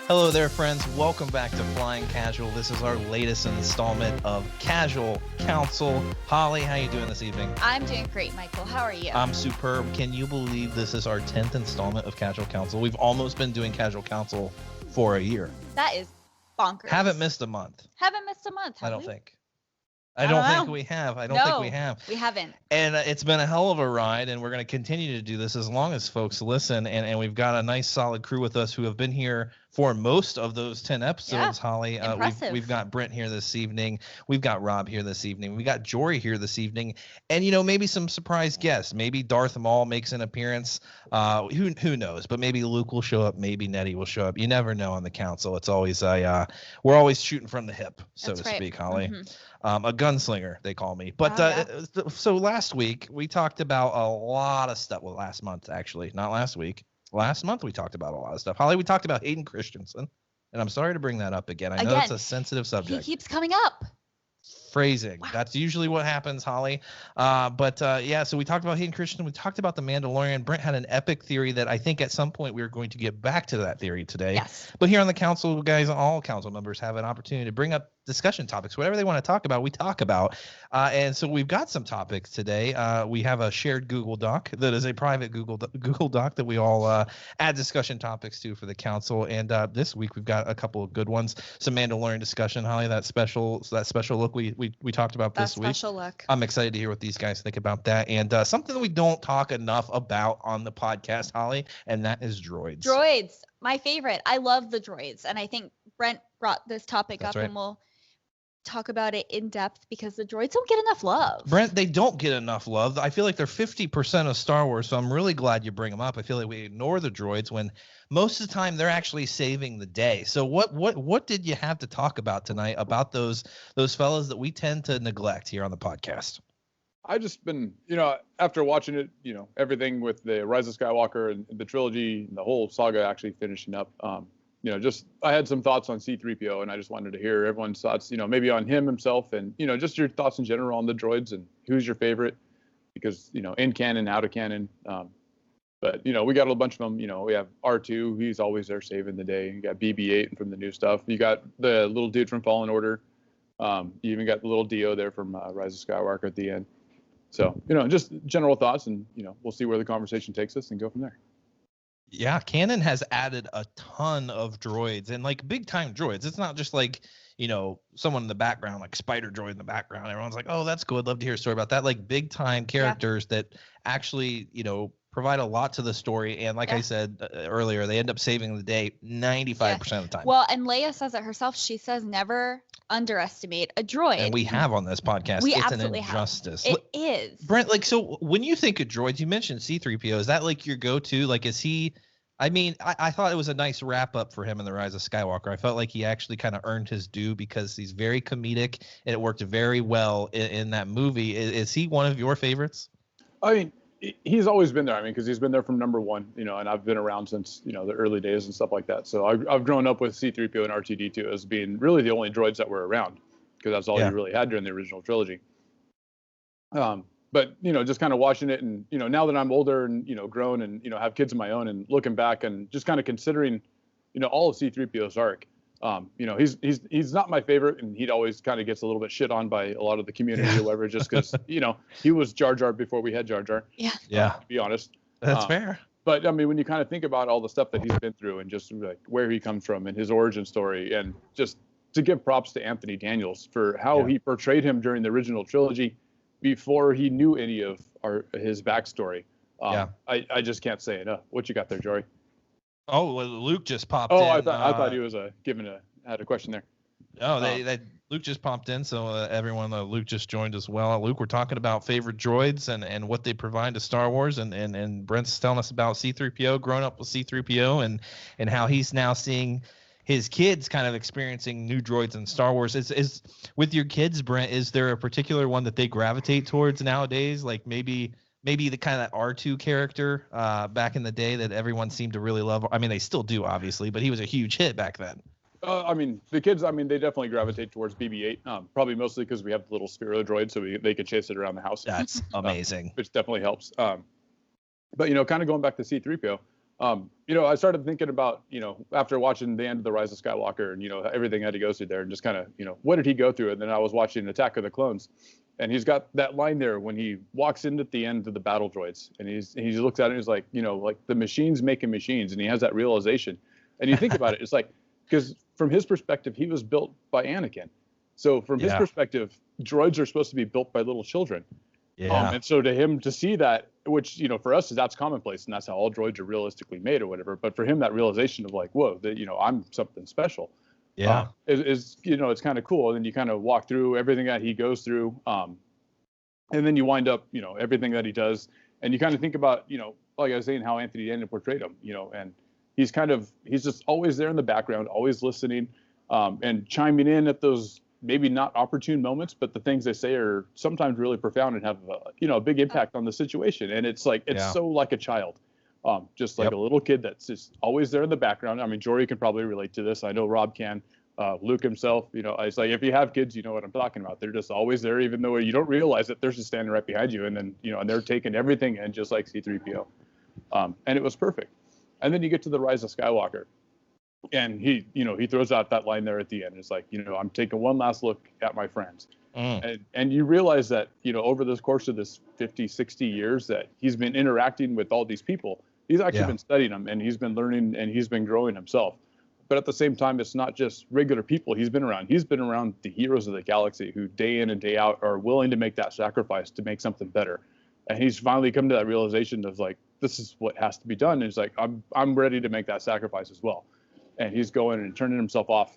Hello there, friends. Welcome back to Flying Casual. This is our latest installment of Casual Counsel. Holly, how you doing this evening? I'm doing great, Michael. How are you? I'm superb. Can you believe this is our 10th installment of Casual Counsel? We've almost been doing Casual Counsel for a year. That is bonkers. Haven't missed a month. Haven't missed a month, have I don't we? think. I don't think we have. I don't think we have. We haven't. And it's been a hell of a ride, and we're going to continue to do this as long as folks listen. And we've got a nice, solid crew with us who have been here for most of those 10 episodes, Holly. We've got Brent here this evening. We've got Rob here this evening. We got Jory here this evening. And, maybe some surprise guests. Maybe Darth Maul makes an appearance. Who knows? But maybe Luke will show up. Maybe Nettie will show up. You never know on the council. It's always we're always shooting from the hip, so That's to right. speak, Holly. Mm-hmm. A gunslinger, they call me. But so last week we talked about a lot of stuff. Well, last month, actually, not last week. Last month we talked about a lot of stuff. Holly, we talked about Hayden Christensen, and I'm sorry to bring that up again. I know it's a sensitive subject. He keeps coming up. Phrasing. Wow. That's usually what happens, Holly. So we talked about Hayden Christensen. We talked about the Mandalorian. Brent had an epic theory that I think at some point we are going to get back to that theory today. Yes. But here on the council, guys, all council members have an opportunity to bring up discussion topics. Whatever they want to talk about, we talk about. And so we've got some topics today. We have a shared Google Doc that is a private Google Doc that we all add discussion topics to for the council. And this week we've got a couple of good ones. Some Mandalorian discussion, Holly. That special look we talked about this week. Special look. I'm excited to hear what these guys think about that. And something that we don't talk enough about on the podcast, Holly, and that is droids. Droids, my favorite. I love the droids, and I think Brent brought this topic up, right. and we'll talk about it in depth because the droids don't get enough love. Brent, they don't get enough love. I feel like they're 50% of Star Wars, so I'm really glad you bring them up. I feel like we ignore the droids when most of the time they're actually saving the day. So what did you have to talk about tonight about those fellas that we tend to neglect here on the podcast? I just been, after watching it, everything with the Rise of Skywalker and the trilogy, and the whole saga actually finishing up, I had some thoughts on C-3PO, and I just wanted to hear everyone's thoughts, maybe on him himself, and, just your thoughts in general on the droids and who's your favorite, because, in canon, out of canon. But, we got a bunch of them. We have R2, he's always there saving the day. You got BB-8 from the new stuff. You got the little dude from Fallen Order. You even got the little Dio there from Rise of Skywalker at the end. So, just general thoughts, and, we'll see where the conversation takes us and go from there. Yeah, canon has added a ton of droids, and like big time droids. It's not just like, someone in the background, like Spider Droid in the background. Everyone's like, oh, that's cool. I'd love to hear a story about that. Like big time characters that actually, provide a lot to the story. And like I said earlier, they end up saving the day 95% of the time. Well, and Leia says it herself. She says never underestimate a droid. And we have on this podcast. It's an injustice. It is. Brent, so when you think of droids, you mentioned C-3PO. Is that like your go-to? Like, is he... I mean, I thought it was a nice wrap-up for him in The Rise of Skywalker. I felt like he actually kind of earned his due because he's very comedic, and it worked very well in that movie. Is he one of your favorites? I mean, he's always been there. I mean, because he's been there from number one, and I've been around since, the early days and stuff like that. So I've grown up with C-3PO and R2-D2 as being really the only droids that were around, because that's all you really had during the original trilogy. But, just kind of watching it, and, now that I'm older and, grown and, have kids of my own, and looking back and just kind of considering, all of C-3PO's arc, he's not my favorite, and he'd always kind of gets a little bit shit on by a lot of the community or whatever, just because, he was Jar Jar before we had Jar Jar. Yeah. To be honest. That's fair. But I mean, when you kind of think about all the stuff that he's been through and just like where he comes from and his origin story, and just to give props to Anthony Daniels for how he portrayed him during the original trilogy before he knew any of his backstory. I just can't say enough. What you got there, Jory? Oh, well, Luke just popped in. I thought he was had a question there. Oh, Luke just popped in, so everyone, Luke just joined as well. Luke, we're talking about favorite droids and what they provide to Star Wars, and Brent's telling us about C-3PO, growing up with C-3PO, and how he's now seeing his kids kind of experiencing new droids in Star Wars. Is with your kids, Brent, is there a particular one that they gravitate towards nowadays? Like maybe the kind of that R2 character back in the day that everyone seemed to really love. I mean, they still do, obviously, but he was a huge hit back then. I mean, the kids, they definitely gravitate towards BB-8, probably mostly because we have the little Spiro droid, so they could chase it around the house. That's amazing. Which definitely helps. But, kind of going back to C-3PO, I started thinking about, after watching the end of the Rise of Skywalker and, everything had to go through there and just kind of, what did he go through? And then I was watching Attack of the Clones, and he's got that line there when he walks in at the end of the battle droids, and he looks at it and he's like, like the machines making machines, and he has that realization. And you think about it, it's like, because from his perspective, he was built by Anakin. So from his perspective, droids are supposed to be built by little children. Yeah. And so to him to see that, which, for us, that's commonplace, and that's how all droids are realistically made or whatever. But for him, that realization of like, whoa, that, I'm something special. Yeah. Is it's kind of cool. And then you kind of walk through everything that he goes through. And then you wind up, everything that he does. And you kind of think about, like I was saying, how Anthony Daniel portrayed him, and he's just always there in the background, always listening, and chiming in at those maybe not opportune moments, but the things they say are sometimes really profound and have a big impact on the situation. And it's like, so like a child, just like a little kid that's just always there in the background. I mean, Jory can probably relate to this. I know Rob can, Luke himself, it's like, if you have kids, you know what I'm talking about. They're just always there, even though you don't realize it, they're just standing right behind you. And then, and they're taking everything in, just like C-3PO. And it was perfect. And then you get to the Rise of Skywalker. And he throws out that line there at the end. It's like, I'm taking one last look at my friends. And you realize that, over the course of this 50, 60 years that he's been interacting with all these people, he's actually been studying them, and he's been learning, and he's been growing himself. But at the same time, it's not just regular people he's been around. He's been around the heroes of the galaxy who day in and day out are willing to make that sacrifice to make something better. And he's finally come to that realization of like, this is what has to be done. And he's like, I'm ready to make that sacrifice as well. And he's going and turning himself off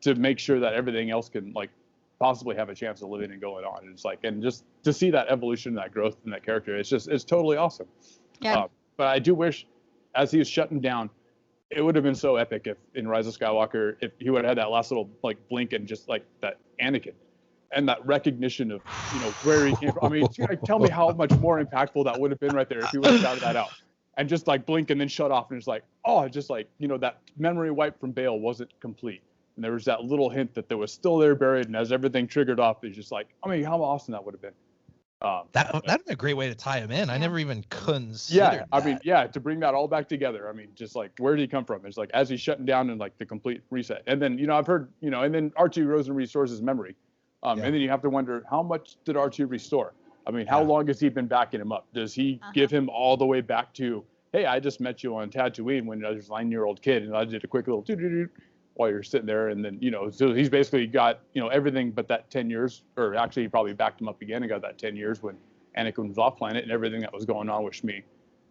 to make sure that everything else can like possibly have a chance of living and going on. And it's like, and just to see that evolution, that growth in that character, it's totally awesome. Yeah. But I do wish, as he was shutting down, it would have been so epic if in Rise of Skywalker, if he would have had that last little like blink and just like that Anakin and that recognition of, where he came from. I mean, tell me how much more impactful that would have been right there if he would have shouted that out. And just like blink and then shut off, and it's like, just like, that memory wipe from Bale wasn't complete. And there was that little hint that there was still there buried, and as everything triggered off, it's just like, I mean, how awesome that would have been. That'd be a great way to tie him in. I never even considered I mean, to bring that all back together. I mean, just like, where did he come from? It's like, as he's shutting down and like the complete reset. And then, I've heard, and then R2 goes and restores his memory. And then you have to wonder, how much did R2 restore? I mean, how long has he been backing him up? Does he give him all the way back to, hey, I just met you on Tatooine when I was a 9-year-old kid, and I did a quick little doo-doo-doo while you're sitting there, and then, so he's basically got, everything but that 10 years, or actually he probably backed him up again and got that 10 years when Anakin was off planet and everything that was going on with Shmi.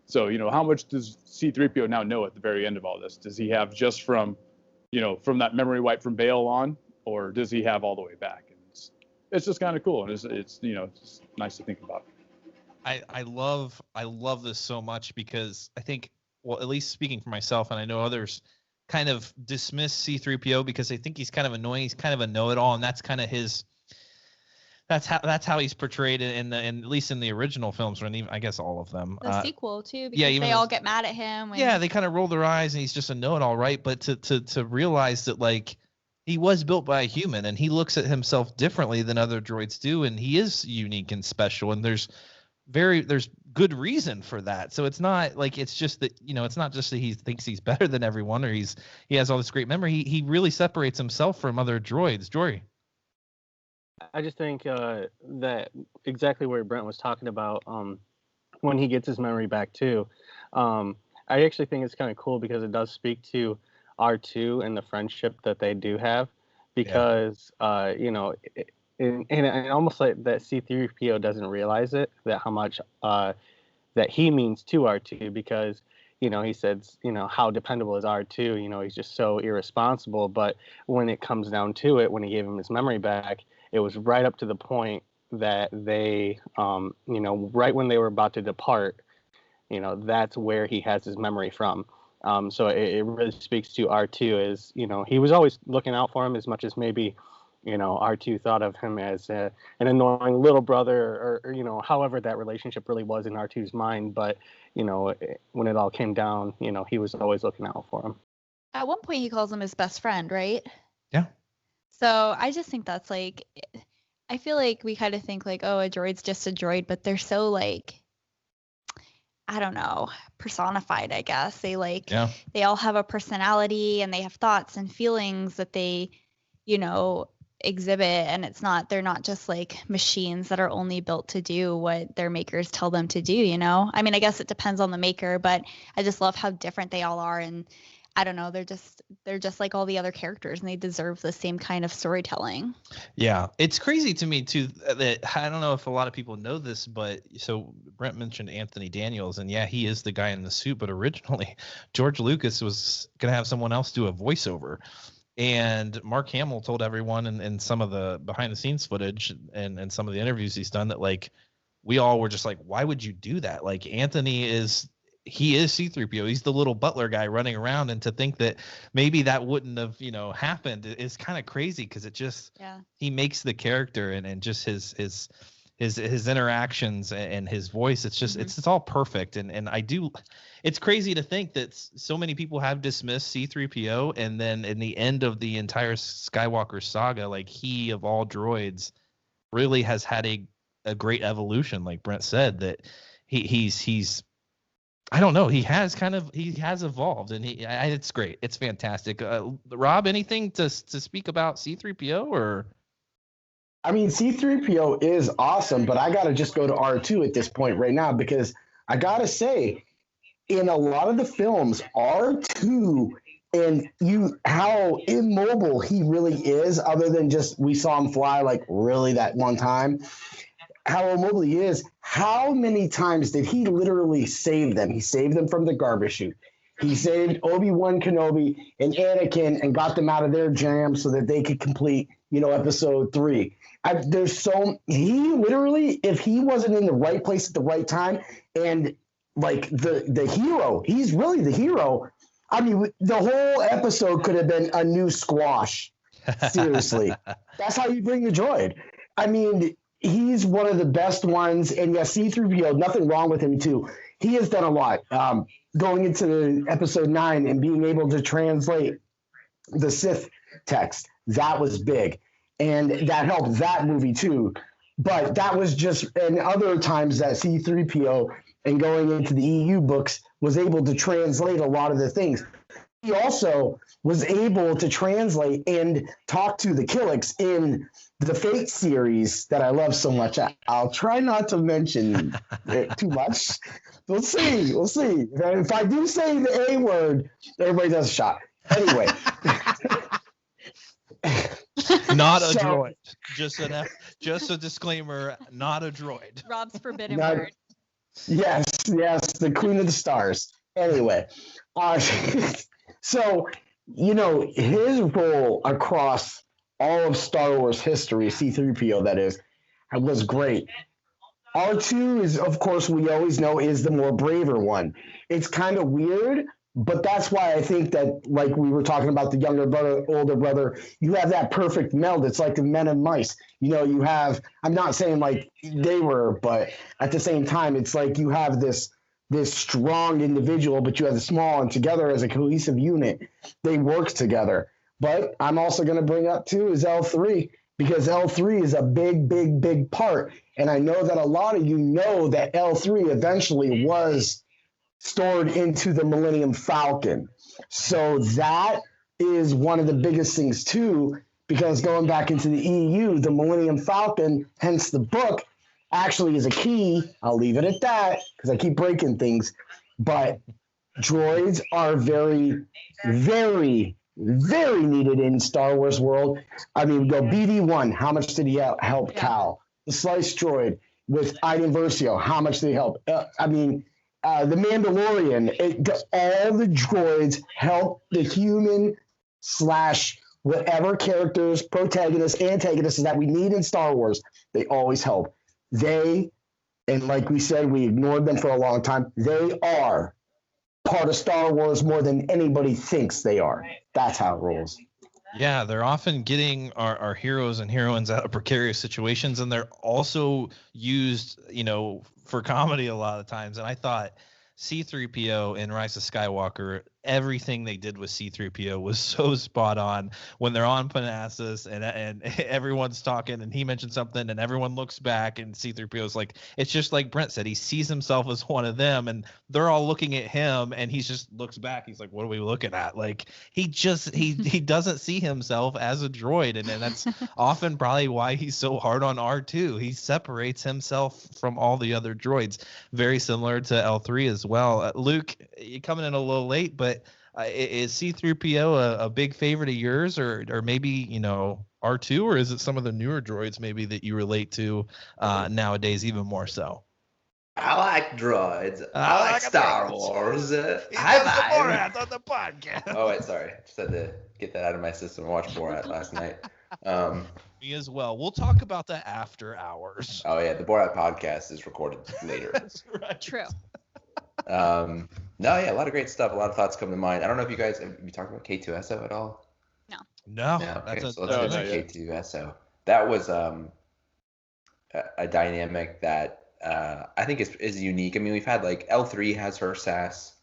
So, how much does C-3PO now know at the very end of all this? Does he have just from that memory wipe from Bale on, or does he have all the way back? And it's just kind of cool, and it's it's nice to think about. I love this so much because I think, well, at least speaking for myself, and I know others kind of dismiss C-3PO because they think he's kind of annoying. He's kind of a know-it-all, and that's kind of his. That's how he's portrayed in at least in the original films, or even, I guess all of them. The sequel too, because they all get mad at him. They kind of roll their eyes, and he's just a know-it-all, right? But to realize that like he was built by a human, and he looks at himself differently than other droids do, and he is unique and special, and there's good reason for that. So it's not like it's just that it's not just that he thinks he's better than everyone, or he has all this great memory. He really separates himself from other droids. Jory. I just think that exactly where Brent was talking about when he gets his memory back too. I actually think it's kind of cool because it does speak to R2 and the friendship that they do have, because and almost like that C-3PO doesn't realize it, that how much that he means to R2, because he says, how dependable is R2? He's just so irresponsible. But when it comes down to it, when he gave him his memory back, it was right up to the point that they, right when they were about to depart, that's where he has his memory from. So it really speaks to R2 as, he was always looking out for him as much as maybe, R2 thought of him as an annoying little brother, or however that relationship really was in R2's mind. But, when it all came down, he was always looking out for him. At one point, he calls him his best friend, right? Yeah. So I just think that's like, I feel like we kind of think like, oh, a droid's just a droid, but they're so like, I don't know, personified, I guess. They Yeah. they all have a personality and they have thoughts and feelings that they, you know, exhibit, and they're not just like machines that are only built to do what their makers tell them to do, you know? I mean, I guess it depends on the maker, but I just love how different they all are, and I don't know, they're just like all the other characters, and they deserve the same kind of storytelling. Yeah, it's crazy to me too that I don't know if a lot of people know this, but so Brent mentioned Anthony Daniels, and yeah, he is the guy in the suit, but originally George Lucas was gonna have someone else do a voiceover. And Mark Hamill told everyone in some of the behind the scenes footage and some of the interviews he's done that like we all were just like, why would you do that? Like Anthony is C3PO. He's the little butler guy running around, and to think that maybe that wouldn't have, happened is kind of crazy because it just he makes the character and just his interactions and his voice. It's just it's all perfect. And it's crazy to think that so many people have dismissed C3PO, and then in the end of the entire Skywalker saga, like he of all droids really has had a great evolution, like Brent said, that he's I don't know. He has evolved, and it's great. It's fantastic. Rob, anything to speak about C3PO or? I mean, C3PO is awesome, but I got to just go to R2 at this point right now, because I got to say, in a lot of the films, R2 and how immobile he really is, other than just we saw him fly like really that one time, how immobile he is, how many times did he literally save them? He saved them from the garbage chute. He saved Obi-Wan Kenobi and Anakin and got them out of their jam so that they could complete, episode 3. He literally, if he wasn't in the right place at the right time, and like the hero, he's really the hero. I mean, the whole episode could have been a new squash. Seriously. That's how you bring the droid. I mean, he's one of the best ones. And yes, C3PO, nothing wrong with him too. He has done a lot. Going into the episode 9 and being able to translate the Sith text, that was big. And that helped that movie too. But that was just, and other times that C3PO and going into the EU books was able to translate a lot of the things. He also was able to translate and talk to the Killiks in the Fate series that I love so much. I'll try not to mention it too much. We'll see. If I do say the A word, everybody does a shot. Anyway. Not a droid. Just a disclaimer, not a droid. Rob's forbidden word. Yes, the Queen of the Stars. Anyway, so, his role across all of Star Wars history, C-3PO that is, was great. R2 is, of course, we always know is the more braver one. It's kind of weird, but that's why I think that, like we were talking about the younger brother, older brother, you have that perfect meld. It's like the men and mice. You have, I'm not saying like they were, but at the same time, it's like you have this strong individual, but you have the small, and together as a cohesive unit, they work together. But I'm also going to bring up too is L3, because L3 is a big, big, big part. And I know that a lot of you know that L3 eventually was stored into the Millennium Falcon. So that is one of the biggest things too, because going back into the EU, the Millennium Falcon, hence the book, actually is a key. I'll leave it at that because I keep breaking things. But droids are very, very, very needed in Star Wars world. I mean, go BD-1, how much did he help Cal? The Slice droid with Iden Versio, how much did he help? The Mandalorian, all the droids help the human / whatever characters, protagonists, antagonists that we need in Star Wars. They always help. And like we said, we ignored them for a long time. They are part of Star Wars more than anybody thinks they are. That's how it rolls. Yeah, they're often getting our heroes and heroines out of precarious situations, and they're also used, for comedy a lot of times. And I thought C-3PO in Rise of Skywalker, everything they did with C-3PO was so spot on when they're on Panassus and everyone's talking and he mentioned something and everyone looks back and C-3PO's like, it's just like Brent said, he sees himself as one of them and they're all looking at him and he just looks back. He's like, what are we looking at? Like he doesn't see himself as a droid. And that's often probably why he's so hard on R2. He separates himself from all the other droids, very similar to L3 as well. Luke, you're coming in a little late, but is C-3PO a big favorite of yours, or maybe, you know, R2, or is it some of the newer droids maybe that you relate to nowadays even more so? I like droids. I like Star Wars. Borat on the podcast. Oh wait, sorry. Just had to get that out of my system. I watched Borat last night. Me as well. We'll talk about that after hours. Oh yeah, the Borat podcast is recorded later. That's right. True. No, yeah, a lot of great stuff. A lot of thoughts come to mind. I don't know if you guys have you talked about K2SO at all. No. Yeah, okay. That's So let's get to K2SO. That was a dynamic that I think is unique. I mean, we've had like L3 has her sass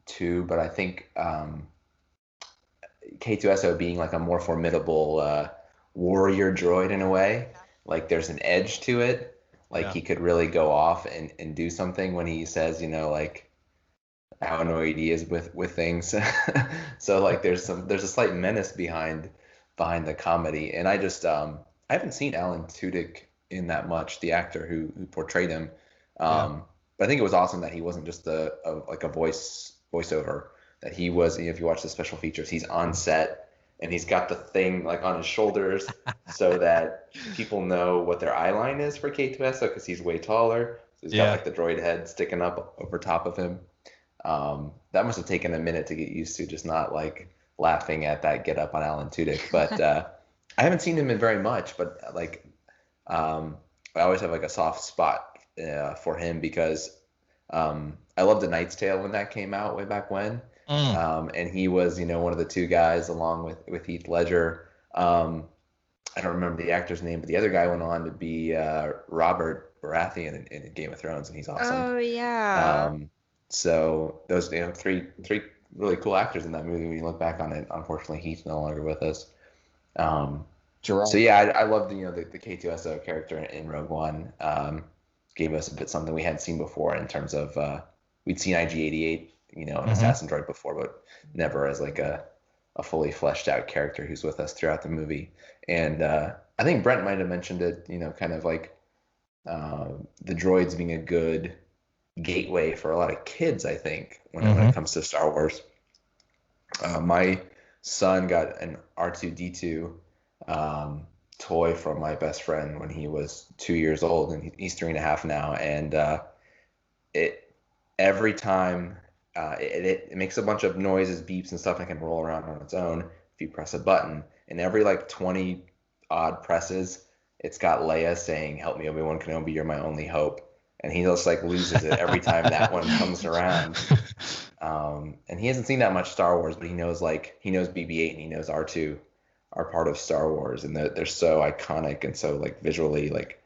too, but I think K2SO being like a more formidable warrior droid in a way, like there's an edge to it. Like he could really go off and do something when he says, you know, like how annoyed he is with things. So like there's a slight menace behind the comedy. And I just I haven't seen Alan Tudyk in that much, the actor who portrayed him. But I think it was awesome that he wasn't just a voiceover, that he was, you know, if you watch the special features, he's on set and he's got the thing like on his shoulders so that people know what their eye line is for K2SO because he's way taller. So he's got like the droid head sticking up over top of him. That must have taken a minute to get used to, just not like laughing at that get up on Alan Tudyk. But I haven't seen him in very much, but like I always have like a soft spot for him because I loved A Knight's Tale when that came out way back when. And he was, you know, one of the two guys along with Heath Ledger. I don't remember the actor's name, but the other guy went on to be Robert Baratheon in Game of Thrones, and he's awesome. Oh yeah. So those, you know, three really cool actors in that movie. When you look back on it, unfortunately Heath's no longer with us. So yeah, I loved, you know, the K2SO character in Rogue One. Gave us a bit something we hadn't seen before in terms of we'd seen IG-88, you know, an assassin droid before, but never as like a fully fleshed out character who's with us throughout the movie. And I think Brent might have mentioned it, you know, kind of like the droids being a good gateway for a lot of kids, I think, when it comes to Star Wars. My son got an R2-D2 toy from my best friend when he was 2 years old, and he's 3.5 now. And every time it makes a bunch of noises, beeps and stuff, and can roll around on its own if you press a button. And every like 20 odd presses, it's got Leia saying, "Help me, Obi-Wan Kenobi, you're my only hope." And he just like loses it every time that one comes around. And he hasn't seen that much Star Wars, but he knows BB-8 and he knows R2 are part of Star Wars, and they're so iconic and so like visually like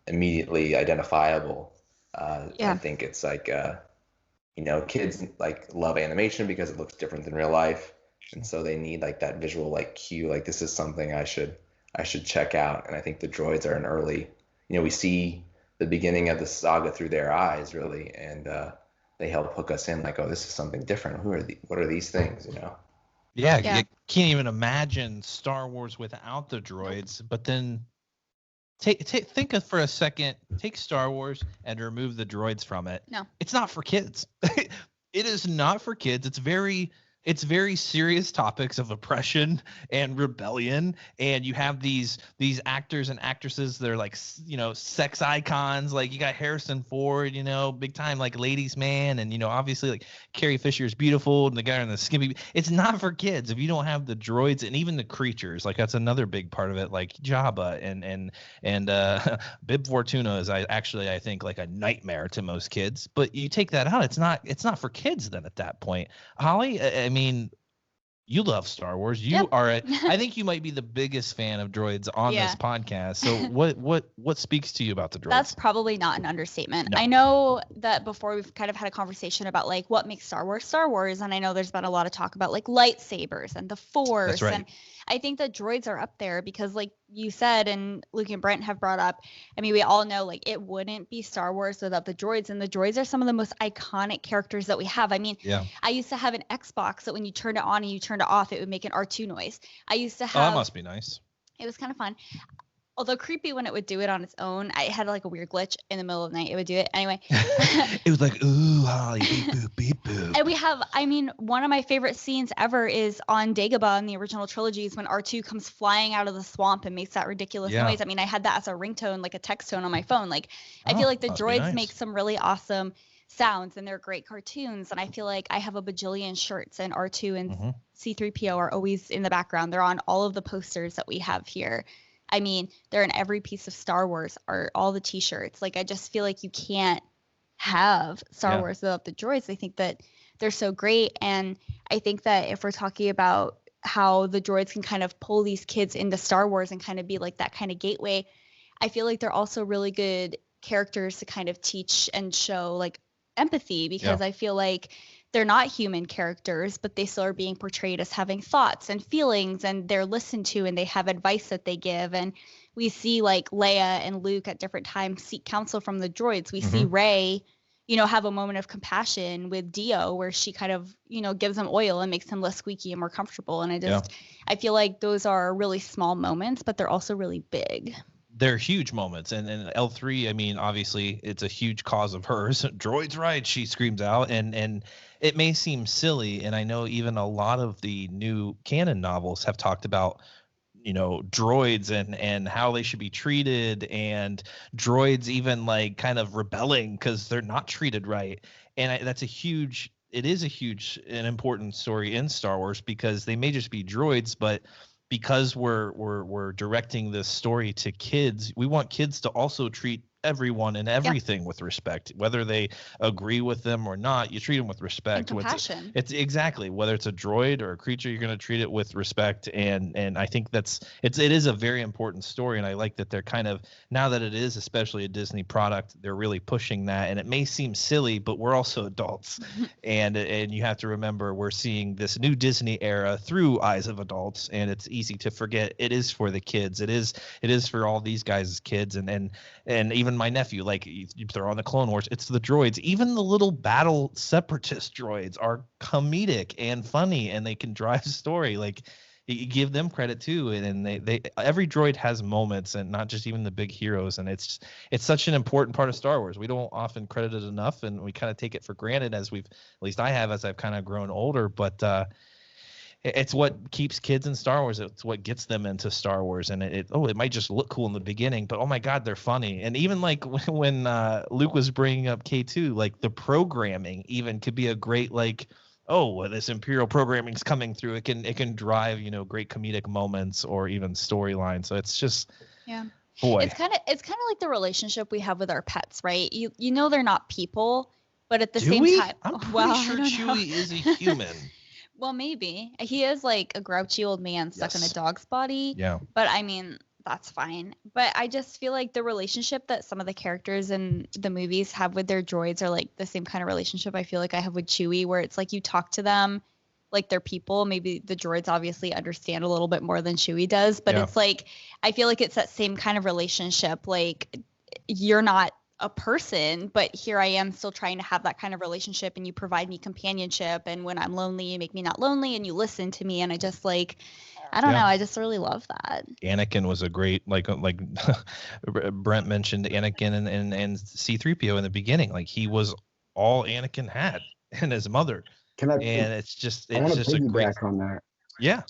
immediately identifiable. I think it's like you know, kids like love animation because it looks different than real life, and so they need like that visual like cue, like this is something I should check out. And I think the droids are an early, you know, we see the beginning of the saga through their eyes really, and they help hook us in like, oh, this is something different. What are these things, you know? Yeah, you can't even imagine Star Wars without the droids. But then think of for a second, take Star Wars and remove the droids from it. No, it's not for kids. It is not for kids. It's very serious topics of oppression and rebellion, and you have these actors and actresses that are like, you know, sex icons. Like you got Harrison Ford, you know, big time like ladies man, and you know, obviously like Carrie Fisher is beautiful, and the guy in the skimpy. It's not for kids if you don't have the droids and even the creatures. Like that's another big part of it, like Jabba and Bib Fortuna is I think like a nightmare to most kids. But you take that out, it's not for kids then at that point. Holly, I mean, You love Star Wars. You are. I think you might be the biggest fan of droids on this podcast. So what speaks to you about the droids? That's probably not an understatement. No. I know that before we've kind of had a conversation about like what makes Star Wars, and I know there's been a lot of talk about like lightsabers and the Force. That's right. And I think that droids are up there because like you said, and Luke and Brent have brought up, I mean, we all know like it wouldn't be Star Wars without the droids, and the droids are some of the most iconic characters that we have. I mean, I used to have an Xbox that when you turned it on and you turned it off, it would make an R2 noise. I used to have. Oh, that must be nice. It was kind of fun. Although creepy when it would do it on its own. I had like a weird glitch in the middle of the night. It would do it anyway. It was like, ooh, Holly, beep, boop, beep, boop. And we have, I mean, one of my favorite scenes ever is on Dagobah in the original trilogies when R2 comes flying out of the swamp and makes that ridiculous noise. I mean, I had that as a ringtone, like a text tone on my phone. Like, I feel like the droids make some really awesome sounds and they're great cartoons. And I feel like I have a bajillion shirts, and R2 and C-3PO are always in the background. They're on all of the posters that we have here. I mean, they're in every piece of Star Wars art, all the t-shirts. Like, I just feel like you can't have Star Wars without the droids. I think that they're so great. And I think that if we're talking about how the droids can kind of pull these kids into Star Wars and kind of be like that kind of gateway, I feel like they're also really good characters to kind of teach and show like empathy, because I feel like they're not human characters, but they still are being portrayed as having thoughts and feelings, and they're listened to and they have advice that they give. And we see like Leia and Luke at different times seek counsel from the droids. We see Rey, you know, have a moment of compassion with Dio where she kind of, you know, gives him oil and makes him less squeaky and more comfortable. And I feel like those are really small moments, but they're also really big. They're huge moments. And L3, I mean, obviously it's a huge cause of hers. Droids right, she screams out, and it may seem silly, and I know even a lot of the new canon novels have talked about, you know, droids and how they should be treated, and droids even like kind of rebelling because they're not treated right. And it is a huge and important story in Star Wars, because they may just be droids, but because we're directing this story to kids, we want kids to also treat everyone and everything with respect, whether they agree with them or not. You treat them with respect. And compassion. It's exactly, whether it's a droid or a creature, you're going to treat it with respect. And I think it is a very important story. And I like that they're kind of, now that it is especially a Disney product, they're really pushing that. And it may seem silly, but we're also adults. and you have to remember, we're seeing this new Disney era through eyes of adults, and it's easy to forget it is for the kids. It is for all these guys' kids, and even my nephew, like, you throw on the Clone Wars, it's the droids. Even the little battle separatist droids are comedic and funny, and they can drive story. Like, you give them credit too, and they every droid has moments, and not just even the big heroes. And it's such an important part of Star Wars. We don't often credit it enough, and we kind of take it for granted at least I have, as I've kind of grown older. But it's what keeps kids in Star Wars. It's what gets them into Star Wars. And it might just look cool in the beginning, but oh my God, they're funny. And even like when Luke was bringing up K2, like the programming even could be a great, like, this Imperial programming's coming through. It can drive, you know, great comedic moments or even storylines. So it's just, boy. It's kind of like the relationship we have with our pets, right? You know, they're not people, but at the same time, I'm pretty sure Chewie is a human. Well, maybe. He is like a grouchy old man stuck in a dog's body. Yeah. But I mean, that's fine. But I just feel like the relationship that some of the characters in the movies have with their droids are like the same kind of relationship I feel like I have with Chewie, where it's like you talk to them like they're people. Maybe the droids obviously understand a little bit more than Chewie does, but it's like, I feel like it's that same kind of relationship. Like, you're not a person, but here I am still trying to have that kind of relationship, and you provide me companionship, and when I'm lonely you make me not lonely, and you listen to me, and I just like, I don't know, I just really love that. Anakin was a great, like Brent mentioned Anakin and C-3PO in the beginning. Like, he was all Anakin had, and his mother. It's just a great on that. Yeah.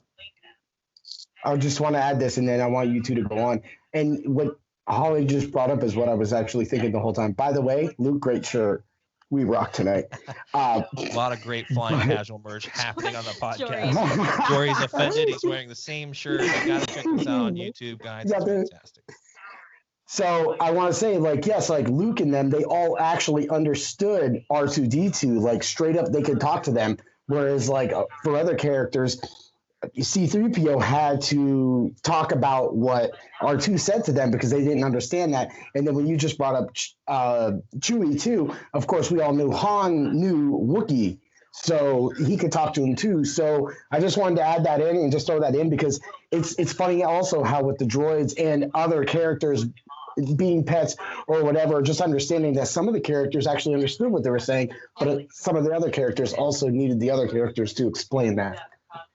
I just want to add this, and then I want you two to go on. And what Holly just brought up is what I was actually thinking the whole time. By the way, Luke, great shirt. We rock tonight. A lot of great flying casual merch happening on the podcast. Jory's offended. He's wearing the same shirt. You got to check this out on YouTube, guys. It's fantastic. So I want to say, like, yes, like Luke and them, they all actually understood R2-D2, like straight up, they could talk to them. Whereas, like, for other characters, C-3PO had to talk about what R2 said to them because they didn't understand that. And then when you just brought up Chewie too, of course we all knew Han knew Wookiee, so he could talk to him too. So I just wanted to add that in and just throw that in because it's funny also how with the droids and other characters being pets or whatever, just understanding that some of the characters actually understood what they were saying, but some of the other characters also needed the other characters to explain that.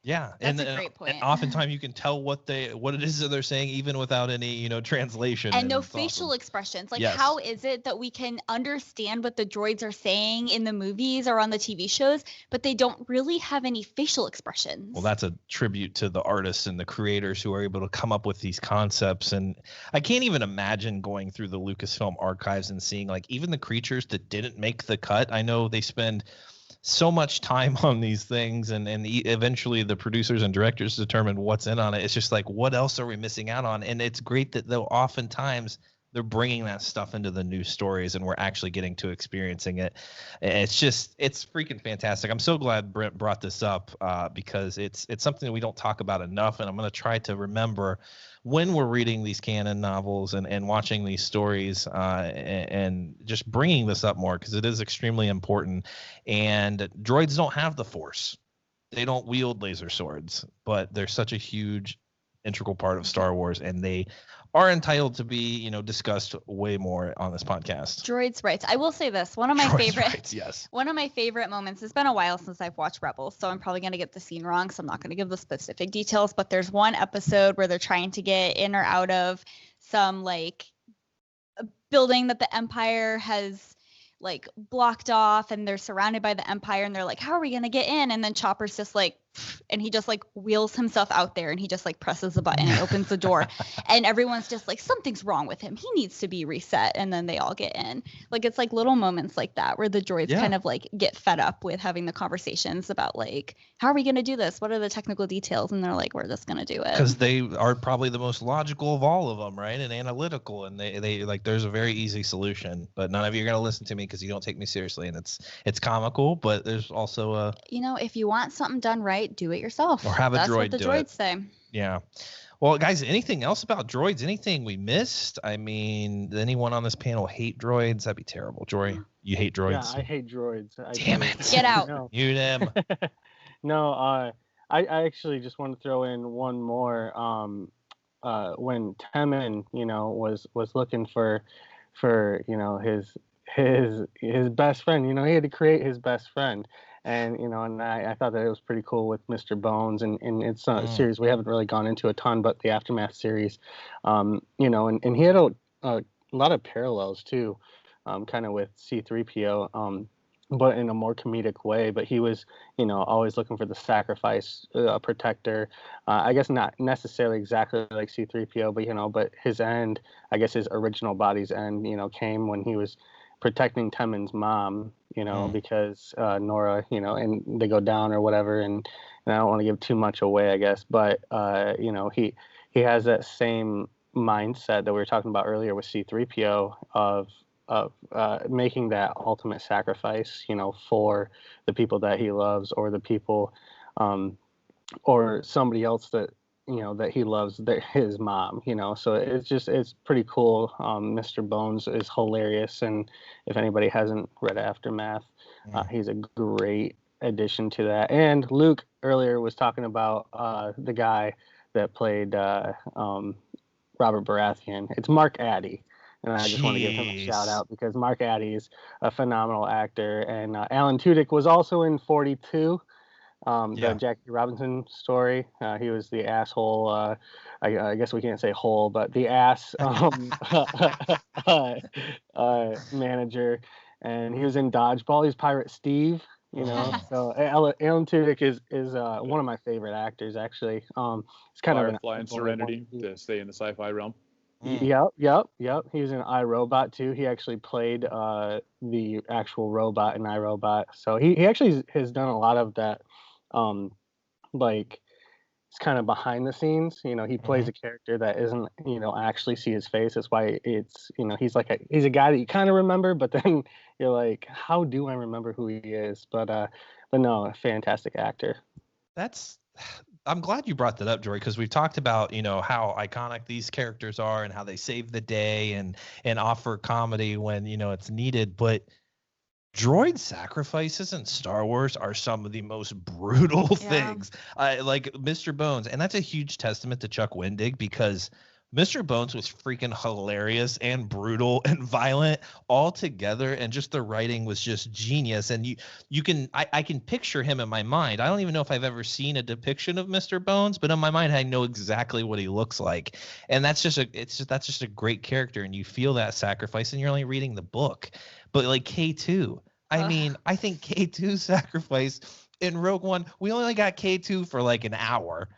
Yeah, That's a great point. And oftentimes you can tell what it is that they're saying even without any translation. And no facial expressions. Like, how is it that we can understand what the droids are saying in the movies or on the TV shows, but they don't really have any facial expressions? Well, that's a tribute to the artists and the creators who are able to come up with these concepts. And I can't even imagine going through the Lucasfilm archives and seeing like even the creatures that didn't make the cut. I know they spend so much time on these things and eventually the producers and directors determine what's in on it. It's just like, what else are we missing out on? And it's great that though oftentimes they're bringing that stuff into the new stories and we're actually getting to experiencing it. It's freaking fantastic. I'm so glad Brent brought this up because it's something that we don't talk about enough. And I'm going to try to remember when we're reading these canon novels and watching these stories and just bringing this up more because it is extremely important. And droids don't have the Force. They don't wield laser swords, but they're such a huge integral part of Star Wars, and they are entitled to be, discussed way more on this podcast. Droids' rights. I will say this. One of my favorite moments. It's been a while since I've watched Rebels, so I'm probably going to get the scene wrong, so I'm not going to give the specific details, but there's one episode where they're trying to get in or out of some like a building that the Empire has like blocked off, and they're surrounded by the Empire, and they're like, how are we going to get in? And then Chopper's just like, and he just like wheels himself out there and he just like presses the button and opens the door and everyone's just like, something's wrong with him, he needs to be reset, and then they all get in. Like, it's like little moments like that where the droids kind of like get fed up with having the conversations about like, how are we going to do this, what are the technical details, and they're like, we're just going to do it because they are probably the most logical of all of them, right? And analytical, and they like, there's a very easy solution, but none of you are going to listen to me because you don't take me seriously, and it's comical, but there's also a if you want something done right, do it yourself. Or have a droid do it. That's what the droids say. Yeah. Well, guys, anything else about droids? Anything we missed? I mean, does anyone on this panel hate droids? That'd be terrible. Jory, you hate droids? Yeah, I hate droids. Damn it. Get out. No. You them. No, I actually just want to throw in one more. When Temin, was looking for his best friend, he had to create his best friend. And and I thought that it was pretty cool with Mr. Bones, and it's a series we haven't really gone into a ton, but the Aftermath series, and he had a lot of parallels too, kind of with C-3PO, but in a more comedic way. But he was, always looking for the sacrifice protector. I guess not necessarily exactly like C-3PO, but his end, I guess his original body's end, came when he was protecting Temin's mom, because Nora, and they go down or whatever, and I don't want to give too much away, I guess, but he has that same mindset that we were talking about earlier with C-3PO of making that ultimate sacrifice, for the people that he loves, or the people, or somebody else that that he loves, his mom, so it's pretty cool. Mr. Bones is hilarious, and if anybody hasn't read Aftermath, he's a great addition to that. And Luke earlier was talking about the guy that played Robert Baratheon. It's Mark Addy, and I just want to give him a shout out because Mark Addy is a phenomenal actor, and Alan Tudyk was also in 42. The Jackie Robinson story. He was the asshole. I guess we can't say hole, but the ass manager. And he was in Dodgeball. He's Pirate Steve. So Alan Tudyk is one of my favorite actors, actually. It's kind Firefly and Serenity to stay in the sci-fi realm. Yep. He was in iRobot too. He actually played the actual robot in iRobot. So he actually has done a lot of that. It's kind of behind the scenes, he plays a character that isn't, actually see his face. That's why it's, he's a guy that you kind of remember, but then you're like, how do I remember who he is? But no, a fantastic actor. That's I'm glad you brought that up, Jory, because we've talked about, how iconic these characters are and how they save the day and offer comedy when, it's needed. But droid sacrifices in Star Wars are some of the most brutal things. Like Mr. Bones, and that's a huge testament to Chuck Wendig, because Mr. Bones was freaking hilarious and brutal and violent all together, and just the writing was just genius. And I can picture him in my mind. I don't even know if I've ever seen a depiction of Mr. Bones, but in my mind I know exactly what he looks like. And that's just a great character, and you feel that sacrifice, and you're only reading the book. But like K2, I mean, I think K2's sacrifice in Rogue One, we only got K2 for like an hour.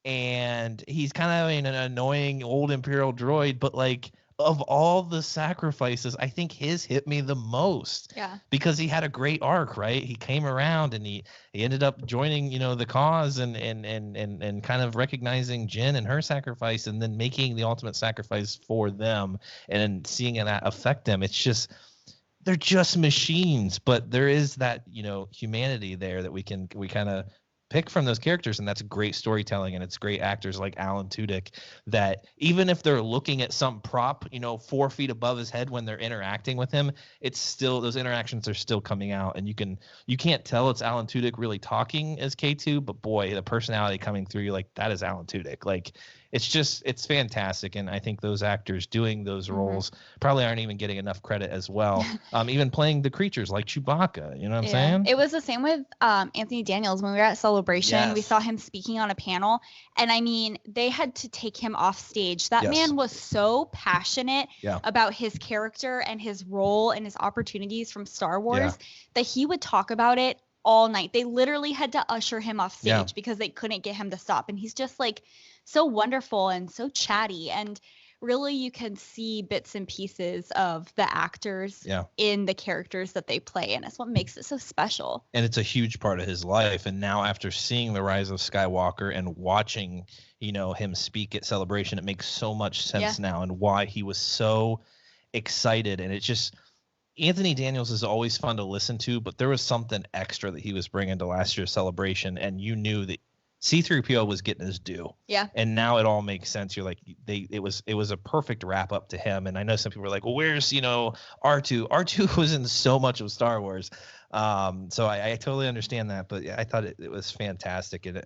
And he's kind of an annoying old Imperial droid, but like, of all the sacrifices, I think his hit me the most. Yeah. Because he had a great arc, right? He came around and he ended up joining, the cause and kind of recognizing Jyn and her sacrifice, and then making the ultimate sacrifice for them, and then seeing that affect them. It's just, they're just machines, but there is that, humanity there that we kind of pick from those characters, and that's great storytelling, and it's great actors like Alan Tudyk that even if they're looking at some prop 4 feet above his head when they're interacting with him, it's still, those interactions are still coming out, and you can't tell it's Alan Tudyk really talking as K2, but boy, the personality coming through, you're like, that is Alan Tudyk. Like, it's fantastic, and I think those actors doing those roles probably aren't even getting enough credit as well. Even playing the creatures like Chewbacca, you know what I'm saying? It was the same with Anthony Daniels when we were at Celebration. Yes. We saw him speaking on a panel, and I mean, they had to take him off stage. That man was so passionate about his character and his role and his opportunities from Star Wars that he would talk about it all night. They literally had to usher him off stage because they couldn't get him to stop. And he's just like so wonderful and so chatty, and really you can see bits and pieces of the actors in the characters that they play, and that's what makes it so special. And it's a huge part of his life. And now, after seeing The Rise of Skywalker and watching him speak at Celebration, it makes so much sense now, and why he was so excited. And it's just, Anthony Daniels is always fun to listen to, but there was something extra that he was bringing to last year's Celebration, and you knew that C-3PO was getting his due. Yeah. And now it all makes sense. You're like, it was a perfect wrap up to him. And I know some people were like, well, where's, R2? R2 was in so much of Star Wars. So I totally understand that, but I thought it was fantastic. And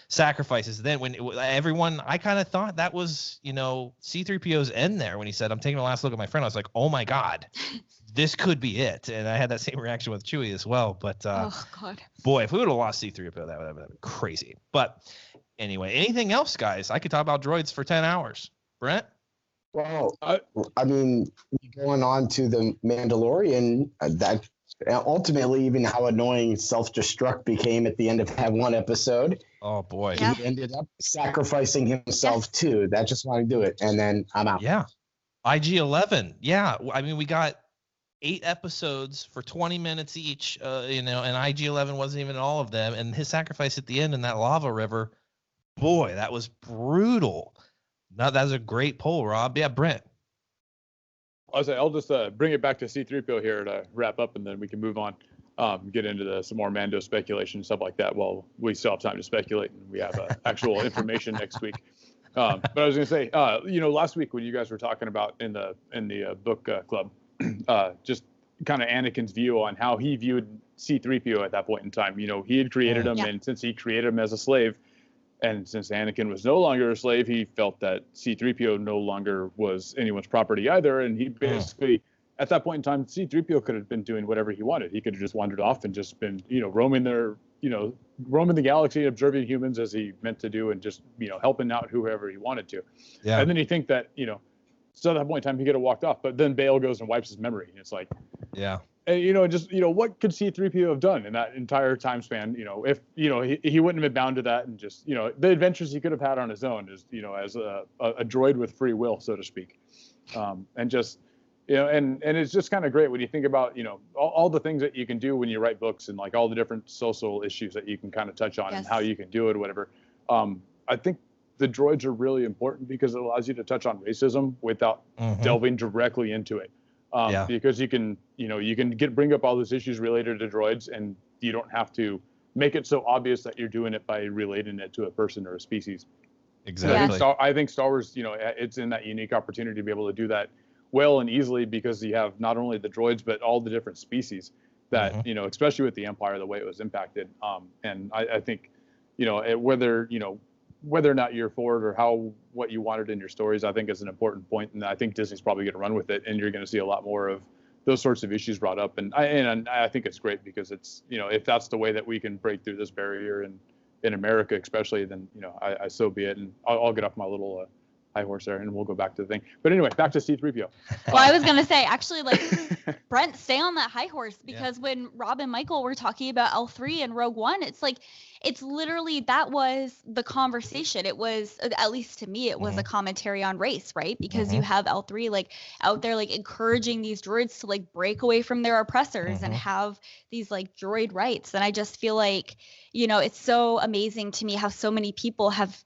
sacrifices. Then when everyone, I kind of thought that was, C-3PO's end there when he said, I'm taking a last look at my friend. I was like, oh my God, this could be it. And I had that same reaction with Chewie as well. But oh God, boy, if we would have lost C-3PO, that would have been crazy. But anyway, anything else, guys? I could talk about droids for 10 hours. Brent? Well, I mean, going on to the Mandalorian, that ultimately, even how annoying self-destruct became at the end of that one episode. Oh boy, he ended up sacrificing himself too. That just wanted to do it, and then I'm out. Yeah, IG-11. Yeah, I mean, we got 8 episodes for 20 minutes each. And IG-11 wasn't even all of them. And his sacrifice at the end in that lava river, boy, that was brutal. Now that was a great poll, Rob. Yeah, Brent. I'll just bring it back to C-3PO here to wrap up, and then we can move on, get into some more Mando speculation and stuff like that. Well, we still have time to speculate, and we have actual information next week. But I was going to say, last week when you guys were talking about in the book club, just kind of Anakin's view on how he viewed C-3PO at that point in time. He had created him, and since he created him as a slave, and since Anakin was no longer a slave, he felt that C-3PO no longer was anyone's property either. And he basically, at that point in time, C-3PO could have been doing whatever he wanted. He could have just wandered off and just been, roaming the galaxy, observing humans as he meant to do, and just, helping out whoever he wanted to. Yeah. And then you think that, so at that point in time, he could have walked off. But then Bale goes and wipes his memory. And it's like, yeah. And, what could C-3PO have done in that entire time span? If, he wouldn't have been bound to that, and just, the adventures he could have had on his own as, as a droid with free will, so to speak. And just, and it's just kind of great when you think about, all the things that you can do when you write books, and like all the different social issues that you can kind of touch on and how you can do it or whatever. I think the droids are really important because it allows you to touch on racism without delving directly into it. Because you can bring up all those issues related to droids, and you don't have to make it so obvious that you're doing it by relating it to a person or a species. Exactly. I think Star Wars, it's in that unique opportunity to be able to do that well and easily, because you have not only the droids but all the different species that especially with the Empire, the way it was impacted. And I think whether or not you're for it or what you wanted in your stories, I think is an important point, and I think Disney's probably going to run with it, and you're going to see a lot more of those sorts of issues brought up. And I think it's great, because it's if that's the way that we can break through this barrier in America, especially, then I so be it, and I'll get off my little high horse there, and we'll go back to the thing. But anyway, back to C-3PO. Well, I was gonna say, actually, like, Brent, stay on that high horse, because when Rob and Michael were talking about L3 and Rogue One, it's like, it's literally, that was the conversation. It was, at least to me, it was a commentary on race, right? Because you have L3 like out there like encouraging these droids to like break away from their oppressors and have these like droid rights. And I just feel like, it's so amazing to me how so many people have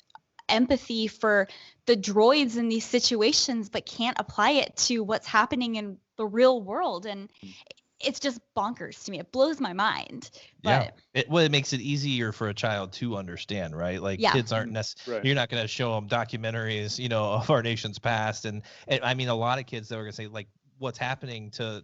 empathy for the droids in these situations but can't apply it to what's happening in the real world. And it's just bonkers to me. It blows my mind. But it makes it easier for a child to understand, right? Like kids aren't necessarily, you're not going to show them documentaries, of our nation's past. And I mean, a lot of kids that are going to say, like, what's happening to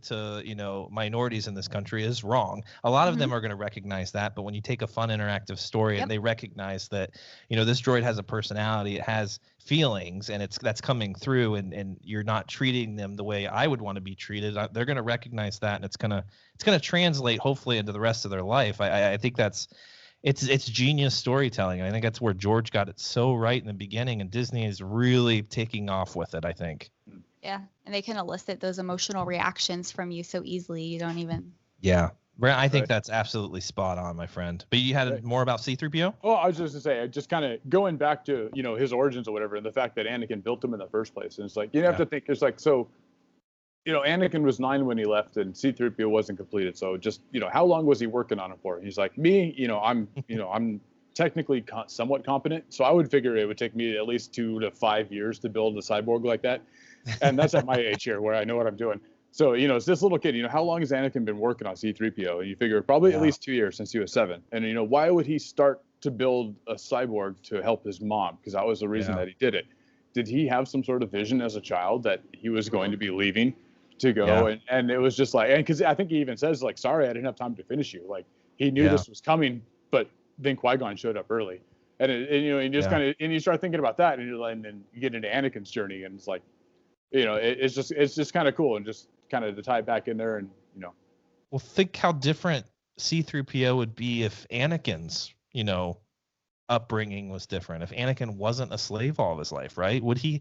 minorities in this country is wrong. A lot of them are going to recognize that, but when you take a fun interactive story and they recognize that this droid has a personality, it has feelings, and that's coming through, and you're not treating them the way I would want to be treated, they're going to recognize that, and it's going to translate hopefully into the rest of their life. I think it's genius storytelling. I think that's where George got it so right in the beginning, and Disney is really taking off with it, I think. Yeah, and they can elicit those emotional reactions from you so easily. You don't even. Yeah, I think that's absolutely spot on, my friend. But you had more about C-3PO? Oh, I was just to say, just kind of going back to his origins or whatever, and the fact that Anakin built him in the first place. And it's like you have to think. It's like, so, Anakin was 9 when he left, and C-3PO wasn't completed. So just how long was he working on it for? And he's like, me, I'm technically somewhat competent, so I would figure it would take me at least 2 to 5 years to build a cyborg like that. And that's at my age here, where I know what I'm doing. So, it's this little kid, how long has Anakin been working on C-3PO? And you figure probably at least 2 years since he was 7. And, why would he start to build a cyborg to help his mom? Because that was the reason that he did it. Did he have some sort of vision as a child that he was going to be leaving to go? Yeah. And it was just like, and because I think he even says, like, sorry, I didn't have time to finish you. Like, he knew this was coming, but then Qui-Gon showed up early. And and just kind of, and you start thinking about that, and then you get into Anakin's journey, and it's like, it's just kind of cool, and just kind of to tie it back in there, and Well, think how different C-3PO would be if Anakin's, upbringing was different. If Anakin wasn't a slave all of his life, right? Would he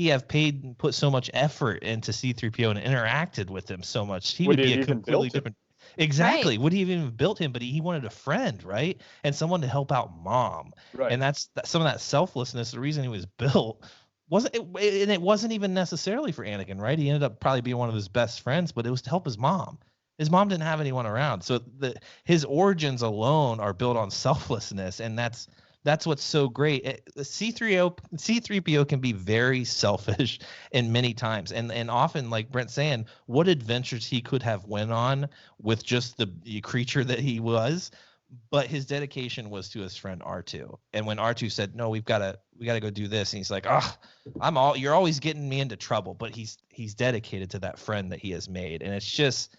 have paid and put so much effort into C-3PO and interacted with him so much? He would be a completely different. Exactly. Right. Would he have even built him? But he wanted a friend, right? And someone to help out mom. Right. And that's some of that selflessness. The reason he was built. It wasn't even necessarily for Anakin, right? He ended up probably being one of his best friends, but it was to help his mom. His mom didn't have anyone around, so his origins alone are built on selflessness, and that's what's so great. C-3PO can be very selfish in many times, and often, like Brent's saying, what adventures he could have went on with just the creature that he was. But his dedication was to his friend R2. And when R2 said, no, we gotta go do this, and he's like, you're always getting me into trouble. But he's dedicated to that friend that he has made. And it's just,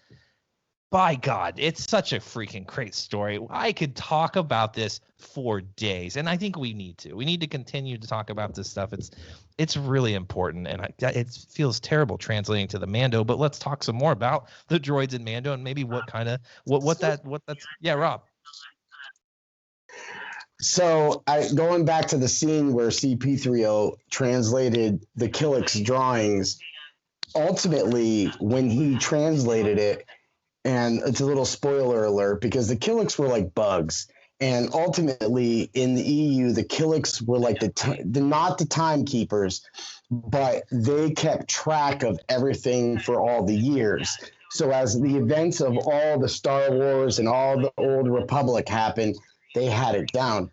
by God, it's such a freaking great story. I could talk about this for days, and I think we need to. We need to continue to talk about this stuff. It's really important, and it feels terrible translating to the Mando. But let's talk some more about the droids in Mando, and maybe what that's. Yeah, Rob. So going back to the scene where CP3O translated the Killick's drawings, ultimately when he translated it, and it's a little spoiler alert because the Killicks were like bugs, and ultimately in the EU the Killicks were like not the timekeepers, but they kept track of everything for all the years. So as the events of all the Star Wars and all the Old Republic happened, they had it down.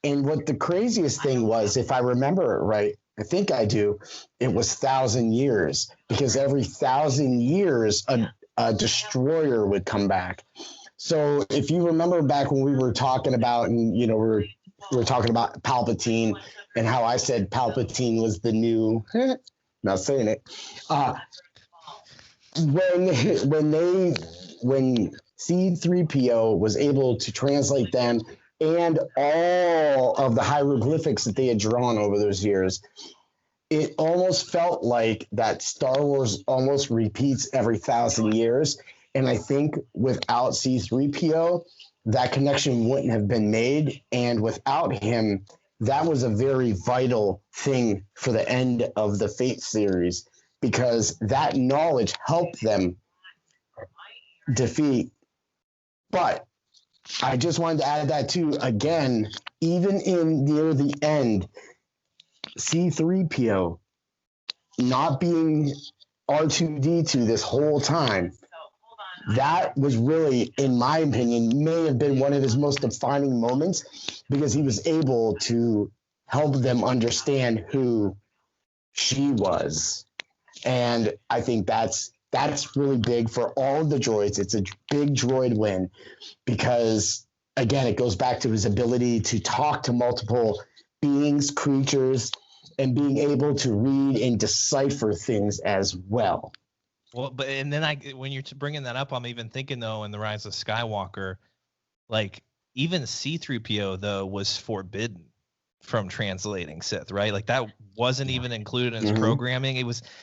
And what the craziest thing was, if I remember it right, I think I do, it was 1,000 years, because every 1,000 years a destroyer would come back. So if you remember back when we were talking about, and we were talking about Palpatine and how I said Palpatine was the new, not saying it. When C-3PO was able to translate them and all of the hieroglyphics that they had drawn over those years, it almost felt like that Star Wars almost repeats every 1,000 years. And I think without C-3PO, that connection wouldn't have been made. And without him, that was a very vital thing for the end of the Fate series, because that knowledge helped them defeat. But I just wanted to add that too. Again, even in near the end, C-3PO not being R2-D2 this whole time, that was really, in my opinion, may have been one of his most defining moments, because he was able to help them understand who she was. And I think that's really big for all of the droids. It's a big droid win, because, again, it goes back to his ability to talk to multiple beings, creatures, and being able to read and decipher things as well. Well, but and then when you're bringing that up, I'm even thinking though, in the Rise of Skywalker, like even C-3PO though was forbidden from translating Sith, right? Like that wasn't even included in his programming.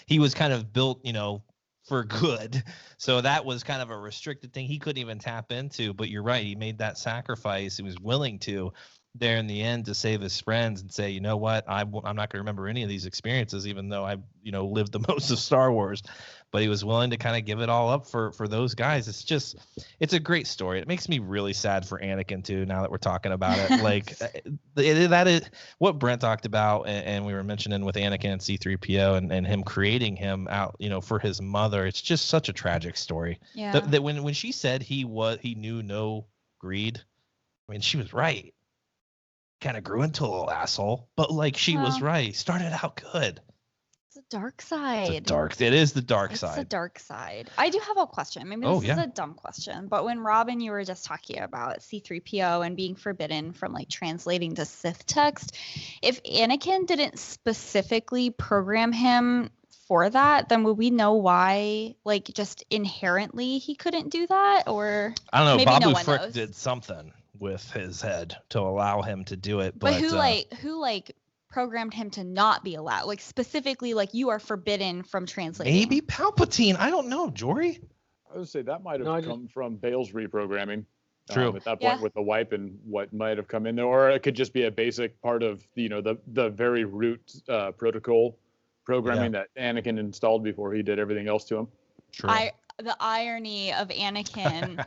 He was kind of built, for good. So that was kind of a restricted thing he couldn't even tap into. But you're right, he made that sacrifice. He was willing to there in the end to save his friends and say, you know what, I'm not going to remember any of these experiences, even though I lived the most of Star Wars. But he was willing to kind of give it all up for those guys. It's a great story. It makes me really sad for Anakin too, now that we're talking about it. Like that is what Brent talked about, and we were mentioning with Anakin and C-3PO and him creating him out, for his mother. It's just such a tragic story. Yeah. That when she said he knew no greed, I mean, she was right. Kind of grew into a little asshole, but like she was right. Started out good. It's the dark side. It is the dark side. It's the dark side. I do have a question. Maybe this is a dumb question, but when Robin, you were just talking about C-3PO and being forbidden from like translating to Sith text, if Anakin didn't specifically program him for that, then would we know why, like just inherently he couldn't do that? Or I don't know. maybe Babu no Frick did something with his head to allow him to do it. But who programmed him to not be allowed? Like specifically, like you are forbidden from translating. Maybe Palpatine. I don't know, Jory. I would say that might have come from Bale's reprogramming. True. At that point with the wipe and what might have come in there, or it could just be a basic part of the very root protocol programming that Anakin installed before he did everything else to him. True. The irony of Anakin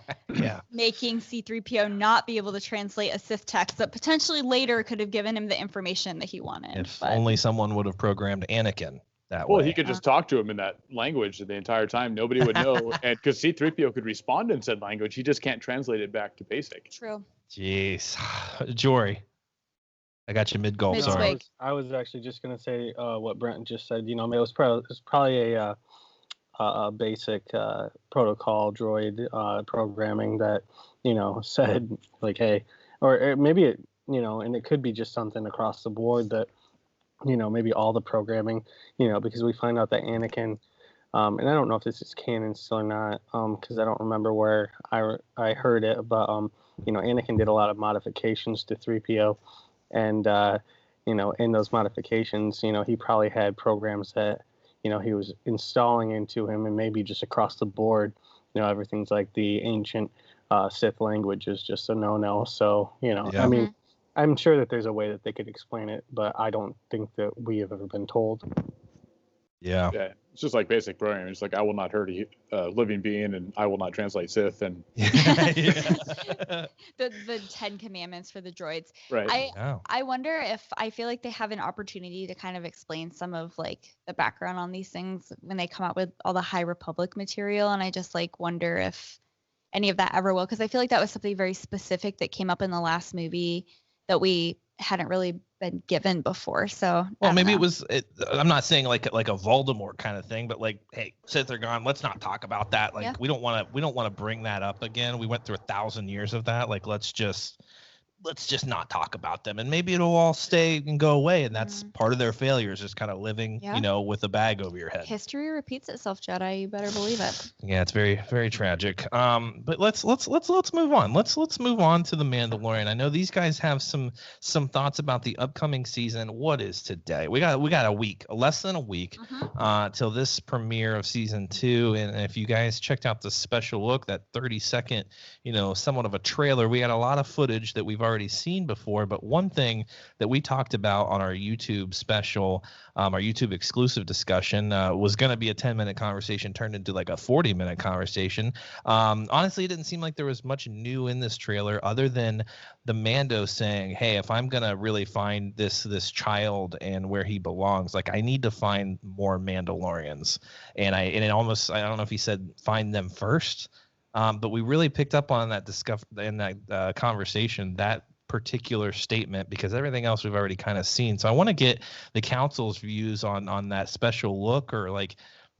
making C-3PO not be able to translate a Sith text that potentially later could have given him the information that he wanted. If only someone would have programmed Anakin that way. Well, he could just talk to him in that language the entire time. Nobody would know. And because C-3PO could respond in said language, he just can't translate it back to basic. True. Jeez. Jory, I got you mid-gulp. Sorry. I was actually just going to say what Brent just said. It was probably a basic protocol droid programming that said like, hey, or maybe it and it could be just something across the board that maybe all the programming because we find out that Anakin and I don't know if this is canon still or not because I don't remember where I heard it, but Anakin did a lot of modifications to 3PO, and in those modifications he probably had programs that he was installing into him, and maybe just across the board, everything's like the ancient Sith language is just a no-no. So, I mean, I'm sure that there's a way that they could explain it, but I don't think that we have ever been told. Yeah. It's just like basic programming. It's like, I will not hurt a living being, and I will not translate Sith. And the 10 commandments for the droids. Right. I wonder if I feel like they have an opportunity to kind of explain some of like the background on these things when they come out with all the High Republic material. And I just like wonder if any of that ever will, because I feel like that was something very specific that came up in the last movie that we hadn't really been given before. So well, maybe it was. I'm not saying like a Voldemort kind of thing, but like, hey, since they're gone, let's not talk about that. Like, we don't want to bring that up again. We went through 1,000 years of that. Like, let's just not talk about them, and maybe it'll all stay and go away. And that's part of their failure, is just kind of living, with a bag over your head. History repeats itself, Jedi. You better believe it. Yeah, it's very, very tragic. But let's move on. Let's move on to the Mandalorian. I know these guys have some thoughts about the upcoming season. What is today? We got a week, less than a week, till this premiere of season 2. And if you guys checked out the special look, that 30-second, somewhat of a trailer, we had a lot of footage that we've already seen before. But one thing that we talked about on our YouTube special, our YouTube exclusive discussion, was going to be a 10-minute conversation turned into like a 40-minute conversation. Honestly, it didn't seem like there was much new in this trailer other than the Mando saying, hey, if I'm going to really find this child and where he belongs, like I need to find more Mandalorians. And I don't know if he said find them first. But we really picked up on that conversation, that particular statement, because everything else we've already kind of seen. So I want to get the council's views on that special look, or like,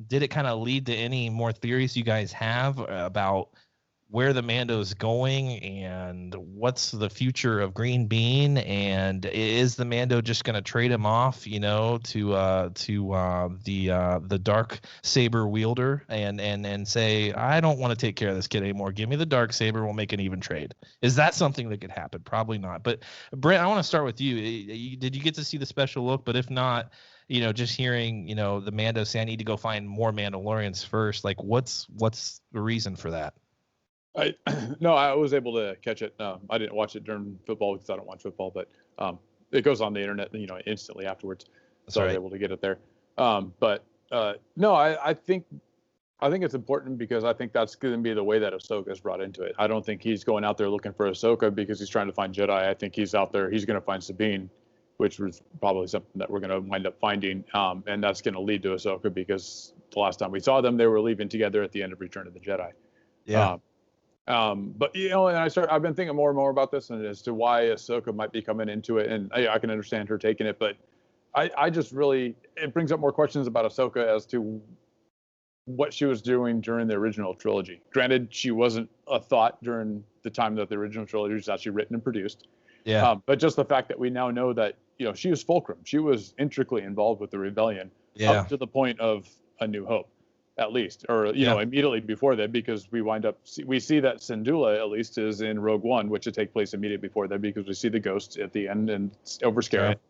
did it kind of lead to any more theories you guys have about where the Mando's going and what's the future of Green Bean, and is the Mando just going to trade him off, to the dark saber wielder and say, I don't want to take care of this kid anymore. Give me the dark saber. We'll make an even trade. Is that something that could happen? Probably not. But Brent, I want to start with you. Did you get to see the special look? But if not, just hearing, the Mando say, I need to go find more Mandalorians first. Like, what's the reason for that? I was able to catch it. I didn't watch it during football because I don't watch football, but it goes on the internet, instantly afterwards. So I was able to get it there. I think it's important because I think that's going to be the way that Ahsoka is brought into it. I don't think he's going out there looking for Ahsoka because he's trying to find Jedi. I think he's out there. He's going to find Sabine, which was probably something that we're going to wind up finding. And that's going to lead to Ahsoka because the last time we saw them, they were leaving together at the end of Return of the Jedi. Yeah. But and I've been thinking more and more about this and as to why Ahsoka might be coming into it, and I can understand her taking it, but I just really, it brings up more questions about Ahsoka as to what she was doing during the original trilogy. Granted, she wasn't a thought during the time that the original trilogy was actually written and produced. Yeah. But just the fact that we now know that she was fulcrum, she was intricately involved with the rebellion up to the point of A New Hope. At least, or immediately before that, because we see that Syndulla at least is in Rogue One, which would take place immediately before that, because we see the ghost at the end and overscare it,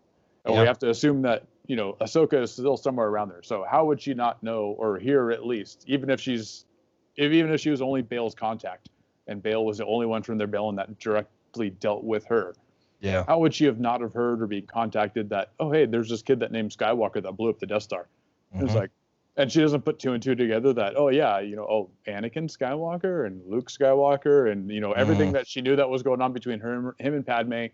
and we have to assume that Ahsoka is still somewhere around there. So how would she not know or hear, at least, even if she was only Bail's contact, and Bail was the only one from their Bailin that directly dealt with her? Yeah. How would she have not have heard or be contacted that, oh hey, there's this kid that named Skywalker that blew up the Death Star? Mm-hmm. It's like. And she doesn't put two and two together that, oh yeah, Anakin Skywalker and Luke Skywalker and, everything that she knew that was going on between him and Padme,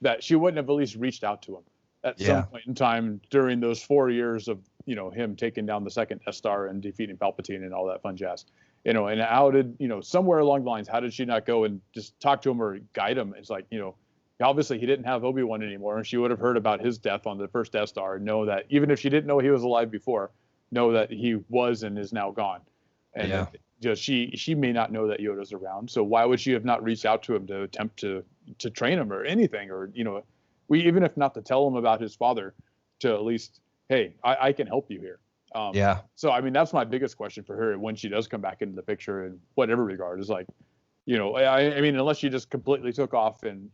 that she wouldn't have at least reached out to him at some point in time during those 4 years of, him taking down the second Death Star and defeating Palpatine and all that fun jazz. And how did, somewhere along the lines, how did she not go and just talk to him or guide him? It's like, obviously he didn't have Obi-Wan anymore, and she would have heard about his death on the first Death Star and know that even if she didn't know he was alive before, know that he was and is now gone. And she may not know that Yoda's around. So why would she have not reached out to him to attempt to train him or anything? Or, even if not to tell him about his father, to at least, hey, I can help you here. So, I mean, that's my biggest question for her when she does come back into the picture in whatever regard, is like, I mean, unless she just completely took off and,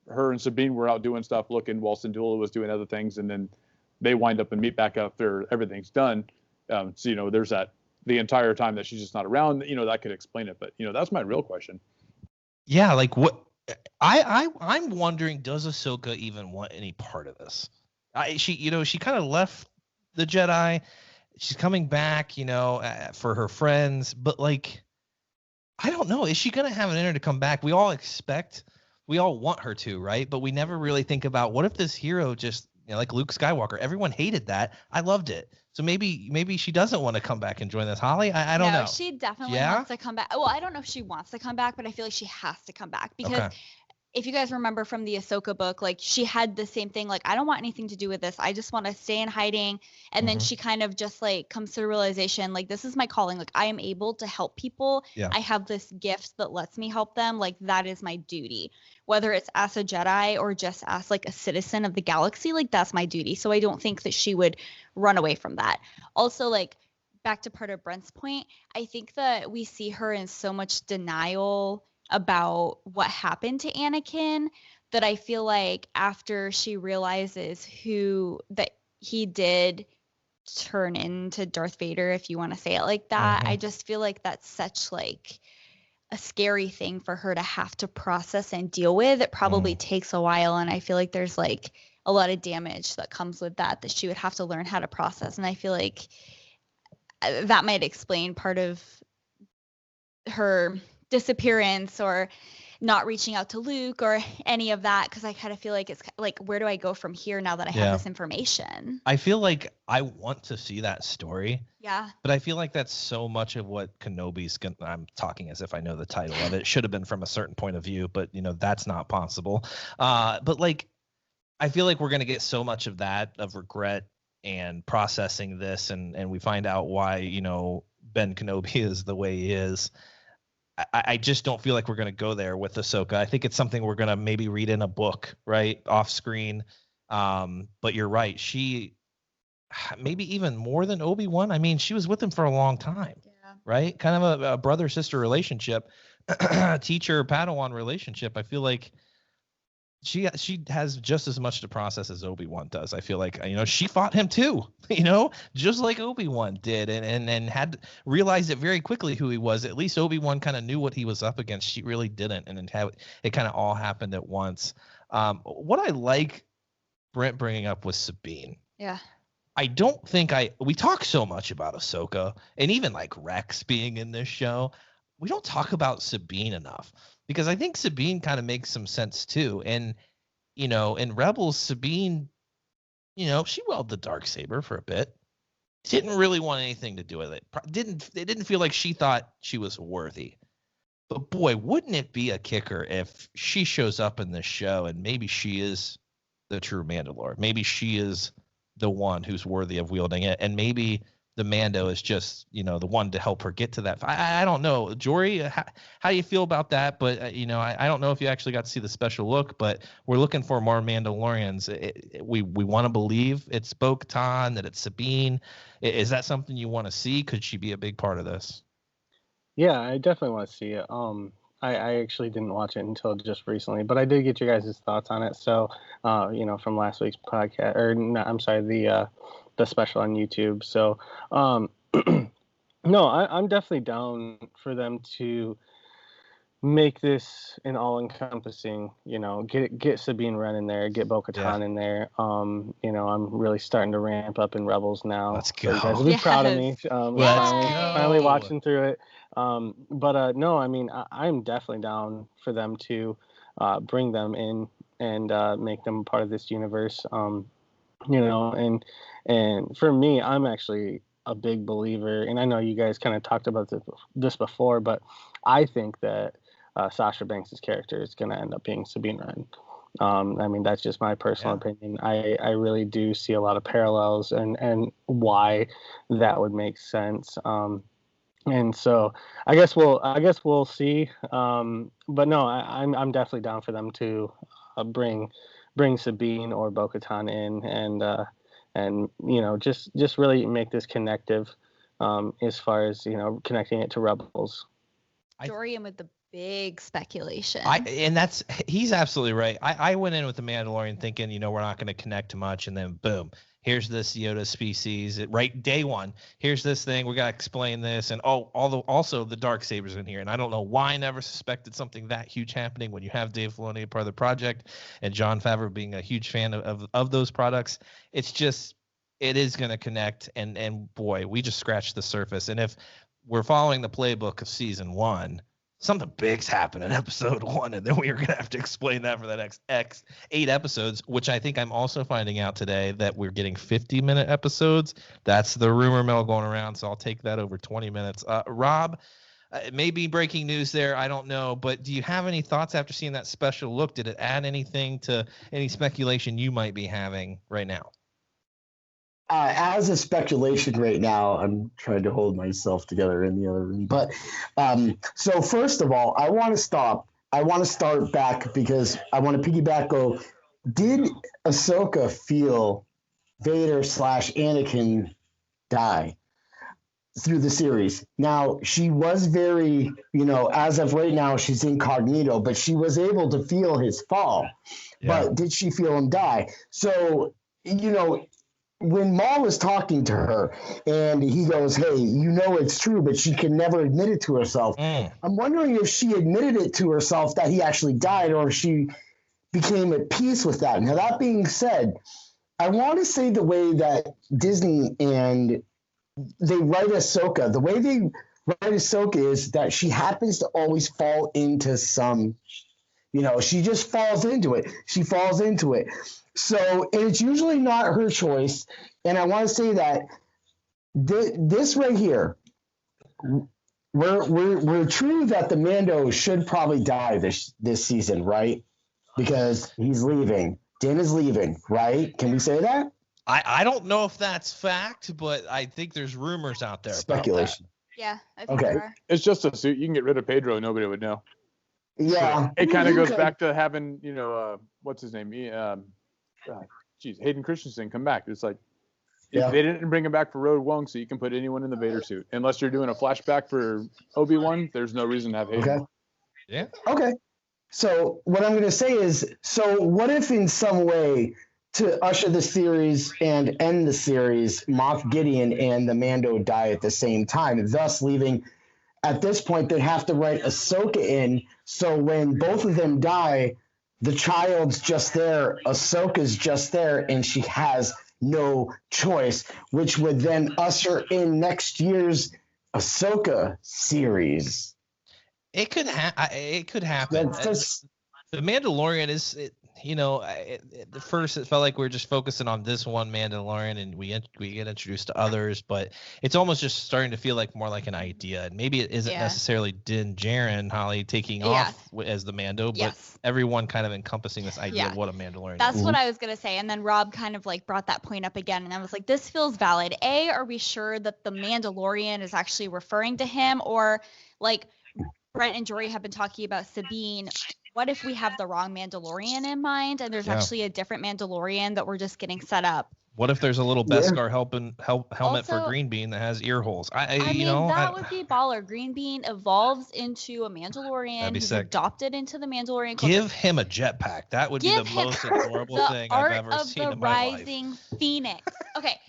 her and Sabine were out doing stuff looking while Syndulla was doing other things. And then they wind up and meet back after everything's done. So, there's that the entire time that she's just not around, that could explain it. But, that's my real question. Yeah. Like what I'm wondering, does Ahsoka even want any part of this? She kind of left the Jedi. She's coming back, for her friends, but like, I don't know. Is she going to have it in her to come back? We all want her to, right? But we never really think about what if this hero just, like Luke Skywalker, everyone hated that. I loved it. So maybe she doesn't want to come back and join this. Holly, I don't know. She definitely wants to come back. Well, I don't know if she wants to come back, but I feel like she has to come back because if you guys remember from the Ahsoka book, like she had the same thing, like, I don't want anything to do with this. I just want to stay in hiding. And then she kind of just like comes to the realization, like, this is my calling. Like, I am able to help people. Yeah. I have this gift that lets me help them. Like, that is my duty, whether it's as a Jedi or just as like a citizen of the galaxy. Like, that's my duty. So I don't think that she would run away from that. Also, like, back to part of Brent's point, I think that we see her in so much denial about what happened to Anakin that I feel like after she realizes that he did turn into Darth Vader, if you want to say it like that, I just feel like that's such like a scary thing for her to have to process and deal with. It probably takes a while, and I feel like there's like a lot of damage that comes with that she would have to learn how to process. And I feel like that might explain part of her disappearance or not reaching out to Luke or any of that, because I kind of feel like it's like, where do I go from here now that I have this information? I feel like I want to see that story. Yeah. But I feel like that's so much of what Kenobi's gonna, I'm talking as if I know the title of it. Should have been from a certain point of view, but that's not possible. But like, I feel like we're gonna get so much of that, of regret and processing this, and we find out why, Ben Kenobi is the way he is. I just don't feel like we're going to go there with Ahsoka. I think it's something we're going to maybe read in a book, right, off screen. But you're right. She, maybe even more than Obi-Wan. I mean, she was with him for a long time, right? Kind of a brother-sister relationship, teacher Padawan relationship. I feel like she has just as much to process as Obi-Wan does. I feel like, she fought him too, just like Obi-Wan did, and had realized it very quickly who he was. At least Obi-Wan kind of knew what he was up against. She really didn't, and it kind of all happened at once. What I like Brent bringing up was Sabine. Yeah. I don't think we talk so much about Ahsoka and even like Rex being in this show. We don't talk about Sabine enough, because I think Sabine kind of makes some sense too. And, in Rebels, Sabine, she wielded the Darksaber for a bit. Didn't really want anything to do with it. It didn't feel like she thought she was worthy. But boy, wouldn't it be a kicker if she shows up in this show and maybe she is the true Mandalore. Maybe she is the one who's worthy of wielding it. And maybe the Mando is just, the one to help her get to that. I don't know. Jory, how do you feel about that? But, I don't know if you actually got to see the special look, but we're looking for more Mandalorians. We want to believe it's Bo-Katan, that it's Sabine. Is that something you want to see? Could she be a big part of this? Yeah, I definitely want to see it. I actually didn't watch it until just recently, but I did get your guys' thoughts on it. So, from last week's podcast, or no, I'm sorry, the special on YouTube. So, no, I'm definitely down for them to make this an all-encompassing, get Sabine Wren in there, get Bo-Katan in there. I'm really starting to ramp up in Rebels now. Let's go. So you guys will be proud of me. Finally watching through it. But no, I mean, I'm definitely down for them to bring them in and make them part of this universe. And for me, I'm actually a big believer, and I know you guys kind of talked about this before, but I think that Sasha Banks' character is going to end up being Sabine Wren. I mean, that's just my personal opinion. I really do see a lot of parallels and why that would make sense. And so I guess we'll see. But no, I'm definitely down for them to bring Sabine or Bo-Katan in and just really make this connective as far as connecting it to Rebels. Dorian with the big speculation. He's absolutely right. I went in with the Mandalorian thinking, we're not going to connect much, and then boom, here's this Yoda species, right? Day one, here's this thing. We got to explain this. And also the Darksaber's in here. And I don't know why I never suspected something that huge happening when you have Dave Filoni a part of the project and Jon Favreau being a huge fan of those products. It's just, it is going to connect. And boy, we just scratched the surface. And if we're following the playbook of season 1, something big's happened in episode 1, and then we are going to have to explain that for the next 8 episodes, which I think I'm also finding out today that we're getting 50-minute episodes. That's the rumor mill going around, so I'll take that over 20 minutes. Rob, maybe breaking news there. I don't know. But do you have any thoughts after seeing that special look? Did it add anything to any speculation you might be having right now? As a speculation right now, I'm trying to hold myself together in the other room. But so first of all, I want to start back because I want to piggyback. Did Ahsoka feel Vader / Anakin die through the series? Now, she was very, as of right now, she's incognito, but she was able to feel his fall. Yeah. But did she feel him die? So, when Maul was talking to her and he goes, hey, it's true, but she can never admit it to herself. I'm wondering if she admitted it to herself that he actually died, or if she became at peace with that. Now, that being said, I want to say the way that Disney and they write Ahsoka, the way they write Ahsoka is that she happens to always fall into some, she just falls into it. She falls into it. So, and it's usually not her choice. And I want to say that this right here, we're true that the Mando should probably die this season, right? Because he's leaving. Din is leaving, right? Can we say that? I don't know if that's fact, but I think there's rumors out there. Speculation. Yeah, I think there are. It's just a suit. You can get rid of Pedro, nobody would know. Yeah. It kind of goes back to having, what's his name? Hayden Christensen come back. It's like, if they didn't bring him back for Rogue One, so you can put anyone in the Vader suit. Unless you're doing a flashback for Obi-Wan, there's no reason to have Hayden. Okay. Yeah. Okay. So what I'm going to say is, so what if in some way to usher the series and end the series, Moff Gideon and the Mando die at the same time, thus leaving, at this point, they have to write Ahsoka in. So when both of them die, the child's just there, Ahsoka's just there, and she has no choice, which would then usher in next year's Ahsoka series. It could happen. The Mandalorian is, at first it felt like we were just focusing on this one Mandalorian, and we get introduced to others, but it's almost just starting to feel like more like an idea. And maybe it isn't necessarily Din Djarin, Holly, taking off as the Mando, but everyone kind of encompassing this idea of what a Mandalorian is. That's what I was going to say. And then Rob kind of like brought that point up again. And I was like, this feels valid. A, are we sure that the Mandalorian is actually referring to him? Or like Brent and Jory have been talking about Sabine. What if we have the wrong Mandalorian in mind and there's actually a different Mandalorian that we're just getting set up? What if there's a little Beskar helmet for Green Bean that has ear holes? I mean, that would be baller. Green Bean evolves into a Mandalorian. He's adopted into the Mandalorian culture. Give him a jetpack. That would be the most adorable thing I've ever seen in my life. The Rising Phoenix. Okay.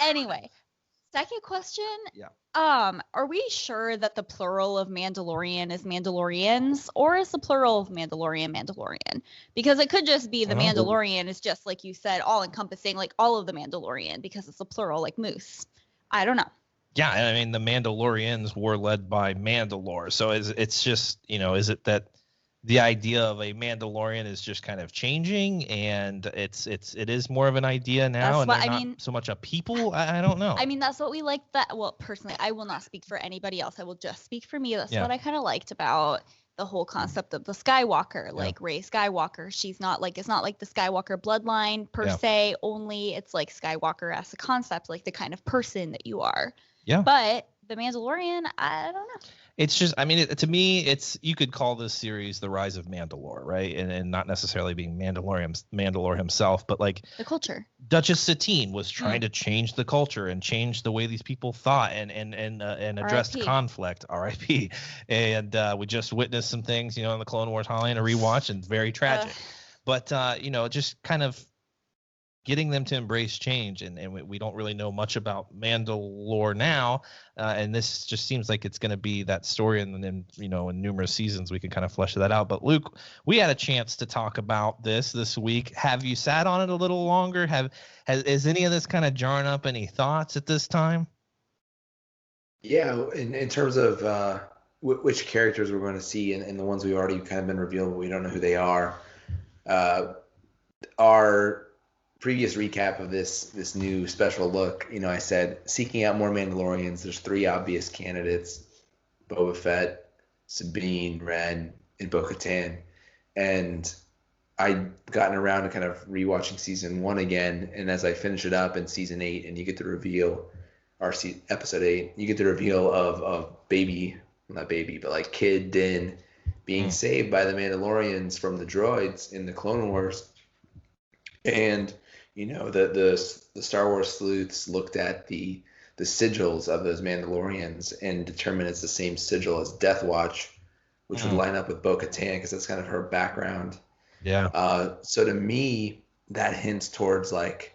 Anyway, second question. Yeah. Are we sure that the plural of Mandalorian is Mandalorians, or is the plural of Mandalorian? Because it could just be the Mandalorian is just, like you said, all encompassing, like all of the Mandalorian, because it's a plural, like Moose. I don't know. Yeah, I mean, the Mandalorians were led by Mandalore. So it's just, is it that the idea of a Mandalorian is just kind of changing, and it is more of an idea now, and they're not so much a people? I don't know. I mean, that's what we like. Well, personally, I will not speak for anybody else. I will just speak for me. That's what I kind of liked about the whole concept of the Skywalker, like Rey Skywalker. She's not like, it's not like the Skywalker bloodline per se only. It's like Skywalker as a concept, like the kind of person that you are. Yeah. But the Mandalorian, I don't know. It's just, I mean, to me, you could call this series The Rise of Mandalore, right? And not necessarily being Mandalore himself, but like the culture. Duchess Satine was trying to change the culture and change the way these people thought and address conflict. R.I.P. And we just witnessed some things, in the Clone Wars, Holly, and a rewatch, and very tragic. But just kind of getting them to embrace change, and we don't really know much about Mandalore now, and this just seems like it's going to be that story, and then in numerous seasons we can kind of flesh that out. But Luke, we had a chance to talk about this week. Have you sat on it a little longer? Has any of this kind of jarring up any thoughts at this time? Yeah, in terms of which characters we're going to see, and the ones we've already kind of been revealed, but we don't know who they are. Our previous recap of this new special look, I said seeking out more Mandalorians. There's 3 obvious candidates. Boba Fett, Sabine, Wren, and Bo-Katan. And I'd gotten around to kind of rewatching season 1 again, and as I finish it up in season 8, and you get the reveal, or episode 8, you get the reveal of baby, well, not baby, but like kid Din being saved by the Mandalorians from the droids in the Clone Wars. And you know, the Star Wars sleuths looked at the sigils of those Mandalorians and determined it's the same sigil as Death Watch, which would line up with Bo-Katan because that's kind of her background. Yeah. So to me, that hints towards like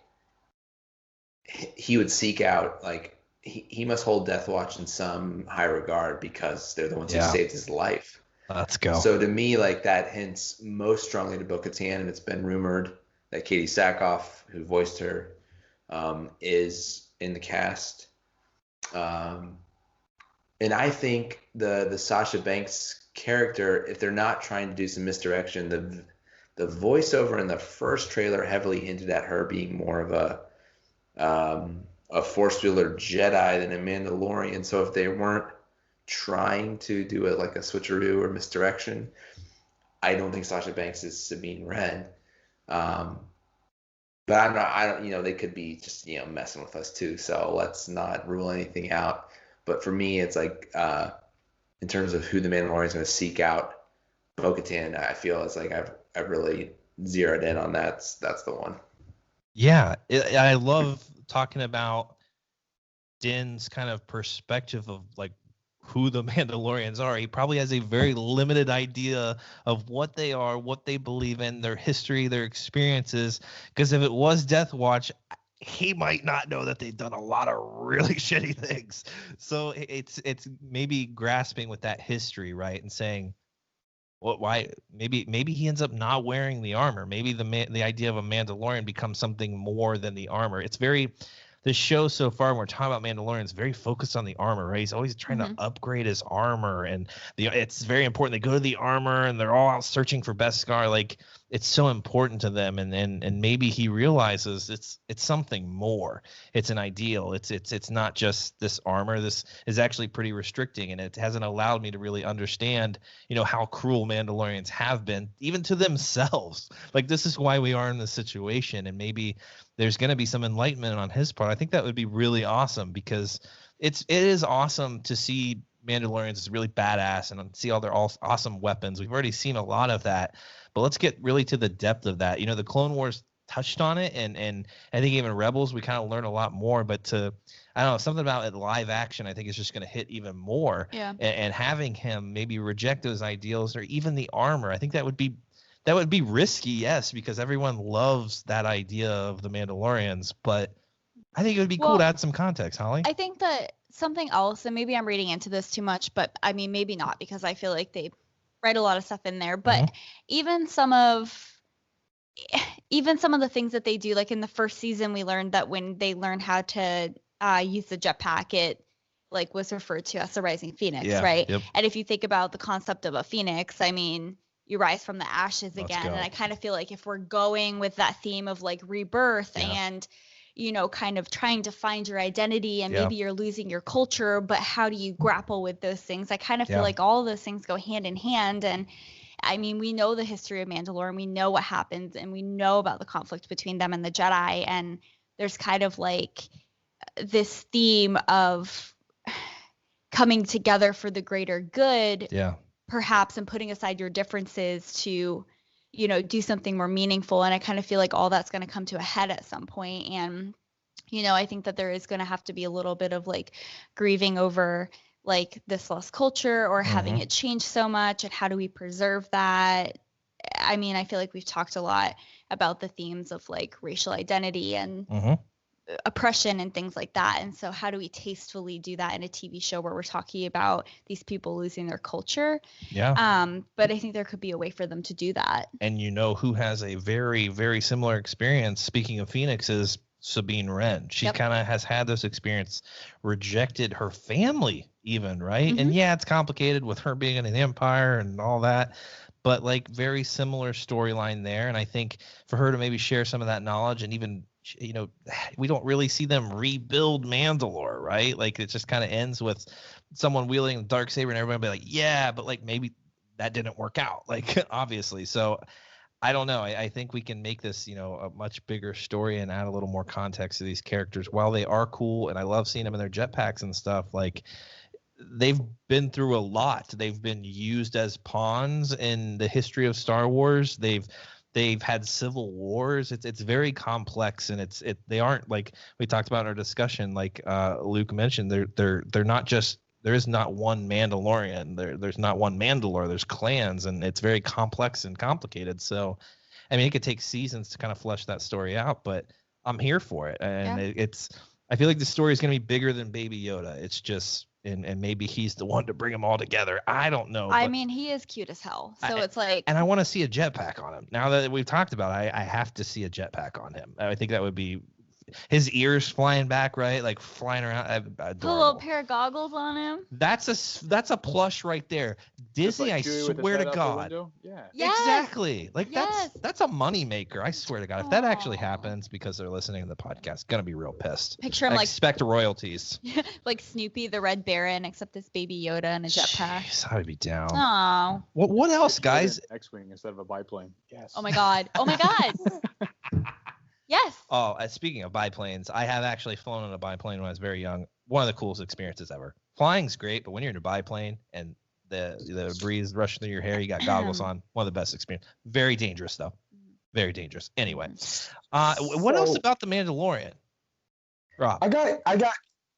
he would seek out, like he must hold Death Watch in some high regard because they're the ones who saved his life. Let's go. So to me, like that hints most strongly to Bo-Katan, and it's been rumored that Katie Sackhoff, who voiced her, is in the cast. And I think the Sasha Banks character, if they're not trying to do some misdirection, the voiceover in the first trailer heavily hinted at her being more of a Force wielder Jedi than a Mandalorian. So if they weren't trying to do it like a switcheroo or misdirection, I don't think Sasha Banks is Sabine Wren. But I don't, you know, they could be just, you know, messing with us too. So let's not rule anything out. But for me, it's like, in terms of who the Mandalorian is going to seek out, Bo-Katan, I feel it's like I've really zeroed in on that. That's the one. Yeah. I love talking about Din's kind of perspective of like who the Mandalorians are. He probably has a very limited idea of what they are, what they believe in, their history, their experiences. Because if it was Death Watch, he might not know that they've done a lot of really shitty things. So it's maybe grasping with that history, right, and saying, why? Maybe he ends up not wearing the armor. Maybe the idea of a Mandalorian becomes something more than the armor. It's very. The show so far, when we're talking about Mandalorians, very focused on the armor, right? He's always trying to upgrade his armor, and it's very important. They go to the armor, and they're all out searching for Beskar. Like, it's so important to them, and maybe he realizes it's something more. It's an ideal. It's not just this armor. This is actually pretty restricting, and it hasn't allowed me to really understand, you know, how cruel Mandalorians have been, even to themselves. Like, this is why we are in this situation, and maybe there's going to be some enlightenment on his part. I think that would be really awesome, because it is awesome to see Mandalorians as really badass and see all their awesome weapons. We've already seen a lot of that, but let's get really to the depth of that. You know, the Clone Wars touched on it, and I think even Rebels, we kind of learned a lot more, but I don't know, something about it live action, I think is just going to hit even more. Yeah. And having him maybe reject those ideals or even the armor, I think that would be risky, yes, because everyone loves that idea of the Mandalorians, but I think it would be cool to add some context, Holly. I think that something else, and maybe I'm reading into this too much, but I mean, maybe not, because I feel like they write a lot of stuff in there, but even some of the things that they do, like in the first season, we learned that when they learn how to use the jetpack, it like was referred to as the rising phoenix, right? Yep. And if you think about the concept of a phoenix, I mean, you rise from the ashes again. And I kind of feel like if we're going with that theme of like rebirth and, you know, kind of trying to find your identity, and maybe you're losing your culture, but how do you grapple with those things? I kind of feel like all of those things go hand in hand. And I mean, we know the history of Mandalore, and we know what happens, and we know about the conflict between them and the Jedi. And there's kind of like this theme of coming together for the greater good. Yeah. Perhaps, and putting aside your differences to, you know, do something more meaningful. And I kind of feel like all that's going to come to a head at some point. And, you know, I think that there is going to have to be a little bit of like grieving over like this lost culture, or having it change so much, and how do we preserve that? I mean, I feel like we've talked a lot about the themes of like racial identity and oppression and things like that. And so how do we tastefully do that in a TV show where we're talking about these people losing their culture? Yeah. But I think there could be a way for them to do that. And you know who has a very, very similar experience, speaking of Phoenix, is Sabine Wren. She kind of has had this experience, rejected her family even, right? And yeah, it's complicated with her being in the Empire and all that, but like very similar storyline there. And I think for her to maybe share some of that knowledge, and even we don't really see them rebuild Mandalore, right? Like it just kind of ends with someone wielding the Darksaber and everybody be like, yeah, but like maybe that didn't work out, like obviously. So I don't know. I think we can make this, a much bigger story and add a little more context to these characters. While they are cool and I love seeing them in their jetpacks and stuff, like they've been through a lot. They've been used as pawns in the history of Star Wars. They've had civil wars. It's very complex, and they aren't like we talked about in our discussion. Like Luke mentioned, they're not just. There is not one Mandalorian. There's not one Mandalore. There's clans, and it's very complex and complicated. So, I mean, it could take seasons to kind of flesh that story out, but I'm here for it. And I feel like the story is going to be bigger than Baby Yoda. It's just, and maybe he's the one to bring them all together. I don't know. I mean, he is cute as hell. So it's like, and I want to see a jetpack on him. Now that we've talked about it, I have to see a jetpack on him. I think that would be. His ears flying back, right? Like flying around. Put a little pair of goggles on him. That's a plush right there. Disney, I swear to God. Yeah. Yes. Exactly. Like that's a money maker. I swear to God. If that actually happens because they're listening to the podcast, gonna be real pissed. Picture him expect royalties. Like Snoopy the Red Baron, except this Baby Yoda in a jetpack. Jeez, I would be down. Oh. What else, guys? X-wing instead of a biplane. Yes. Oh my God. Oh my God. Yes. Oh, speaking of biplanes, I have actually flown in a biplane when I was very young. One of the coolest experiences ever. Flying's great, but when you're in a biplane and the breeze rushing through your hair, you got goggles on. One of the best experiences. Very dangerous though. Very dangerous. Anyway, what else about the Mandalorian, Rob? I got.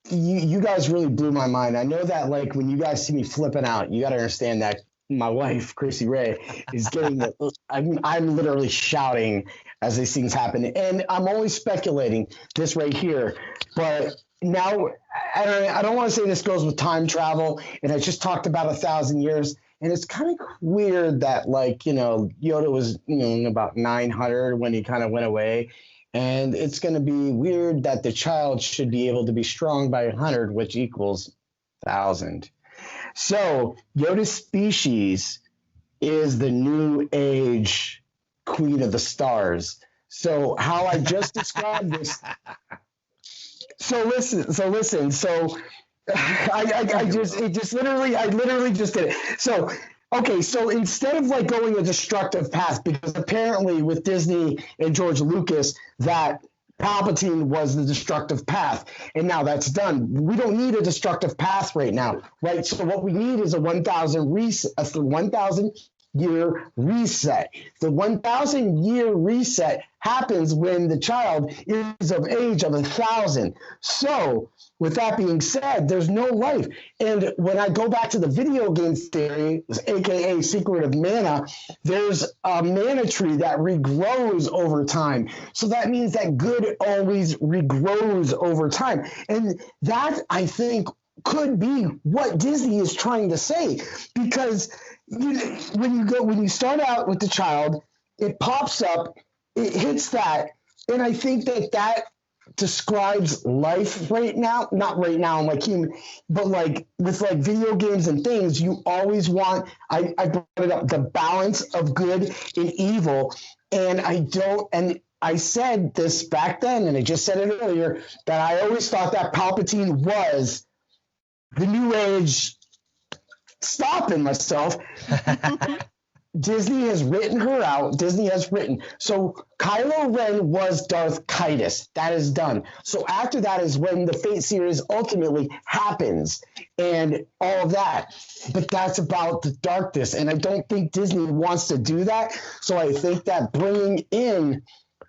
You guys really blew my mind. I know that like when you guys see me flipping out, you got to understand that my wife, Chrissy Ray, is getting I'm literally shouting as these things happen. And I'm only speculating this right here. But now, I don't want to say this goes with time travel. And I just talked about 1,000 years. And it's kind of weird that, like, Yoda was, about 900 when he kind of went away. And it's going to be weird that the child should be able to be strong by 100, which equals 1,000. So Yoda's species is the new age queen of the stars. So how I just described this. So listen. So I literally just did it. So, okay. So instead of like going a destructive path, because apparently with Disney and George Lucas, that Palpatine was the destructive path, and now that's done. We don't need a destructive path right now, right? So what we need is a 1,000 reset, a 1,000-year reset. The 1,000-year reset happens when the child is of age of 1,000. So with that being said, there's no life. And when I go back to the video game theory, aka Secret of Mana, there's a mana tree that regrows over time. So that means that good always regrows over time. And that, I think, could be what Disney is trying to say. Because when you start out with the child, it pops up, it hits that, and I think that describes life right now. Not right now, like human, but like with like video games and things, you always want. I brought it up, the balance of good and evil, and I said this back then, and I just said it earlier, that I always thought that Palpatine was the new age. Stopping myself. Disney has written her out. So Kylo Ren was Darth Kaitis. That is done. So after that is when the Fate series ultimately happens and all of that. But that's about the darkness. And I don't think Disney wants to do that. So I think that bringing in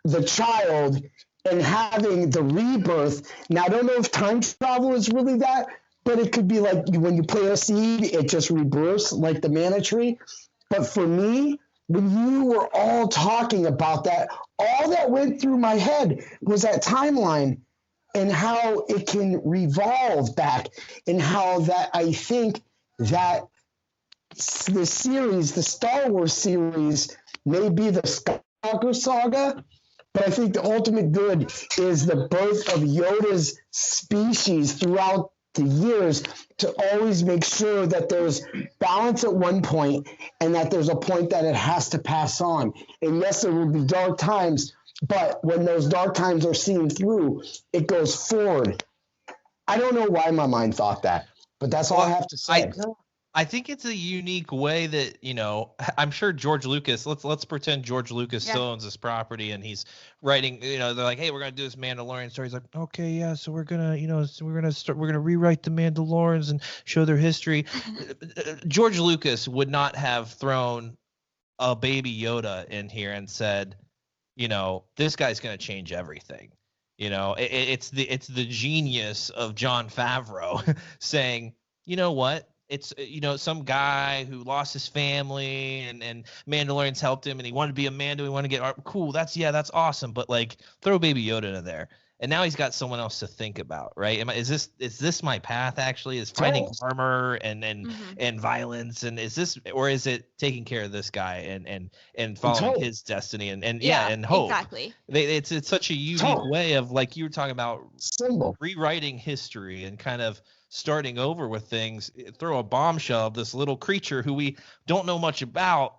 the child and having the rebirth. Now, I don't know if time travel is really that, but it could be like when you plant a seed, it just rebirths like the mana tree. But for me, when you were all talking about that, all that went through my head was that timeline and how it can revolve back, and how that I think that the series, the Star Wars series, may be the Skywalker saga, but I think the ultimate good is the birth of Yoda's species throughout the years, to always make sure that there's balance at one point and that there's a point that it has to pass on. And yes, there will be dark times, But when those dark times are seen through, it goes forward. I don't know why my mind thought that, but that's all I have to say. I think it's a unique way that, I'm sure George Lucas, let's pretend George Lucas still owns this property and he's writing, they're like, hey, we're going to do this Mandalorian story. He's like, okay, yeah. So we're going to, we're going to rewrite the Mandalorians and show their history. George Lucas would not have thrown a baby Yoda in here and said, this guy's going to change everything. It's the genius of Jon Favreau saying, you know what? It's, some guy who lost his family and Mandalorians helped him and he wanted to be a Mando. He wanted to get cool. That's awesome. But like throw Baby Yoda into there. And now he's got someone else to think about, right? Is this my path actually? Is finding armor and violence, and is this, or is it taking care of this guy and following his destiny and hope? Exactly. It's such a unique way of, like you were talking about, rewriting history and kind of starting over with things. Throw a bombshell of this little creature who we don't know much about,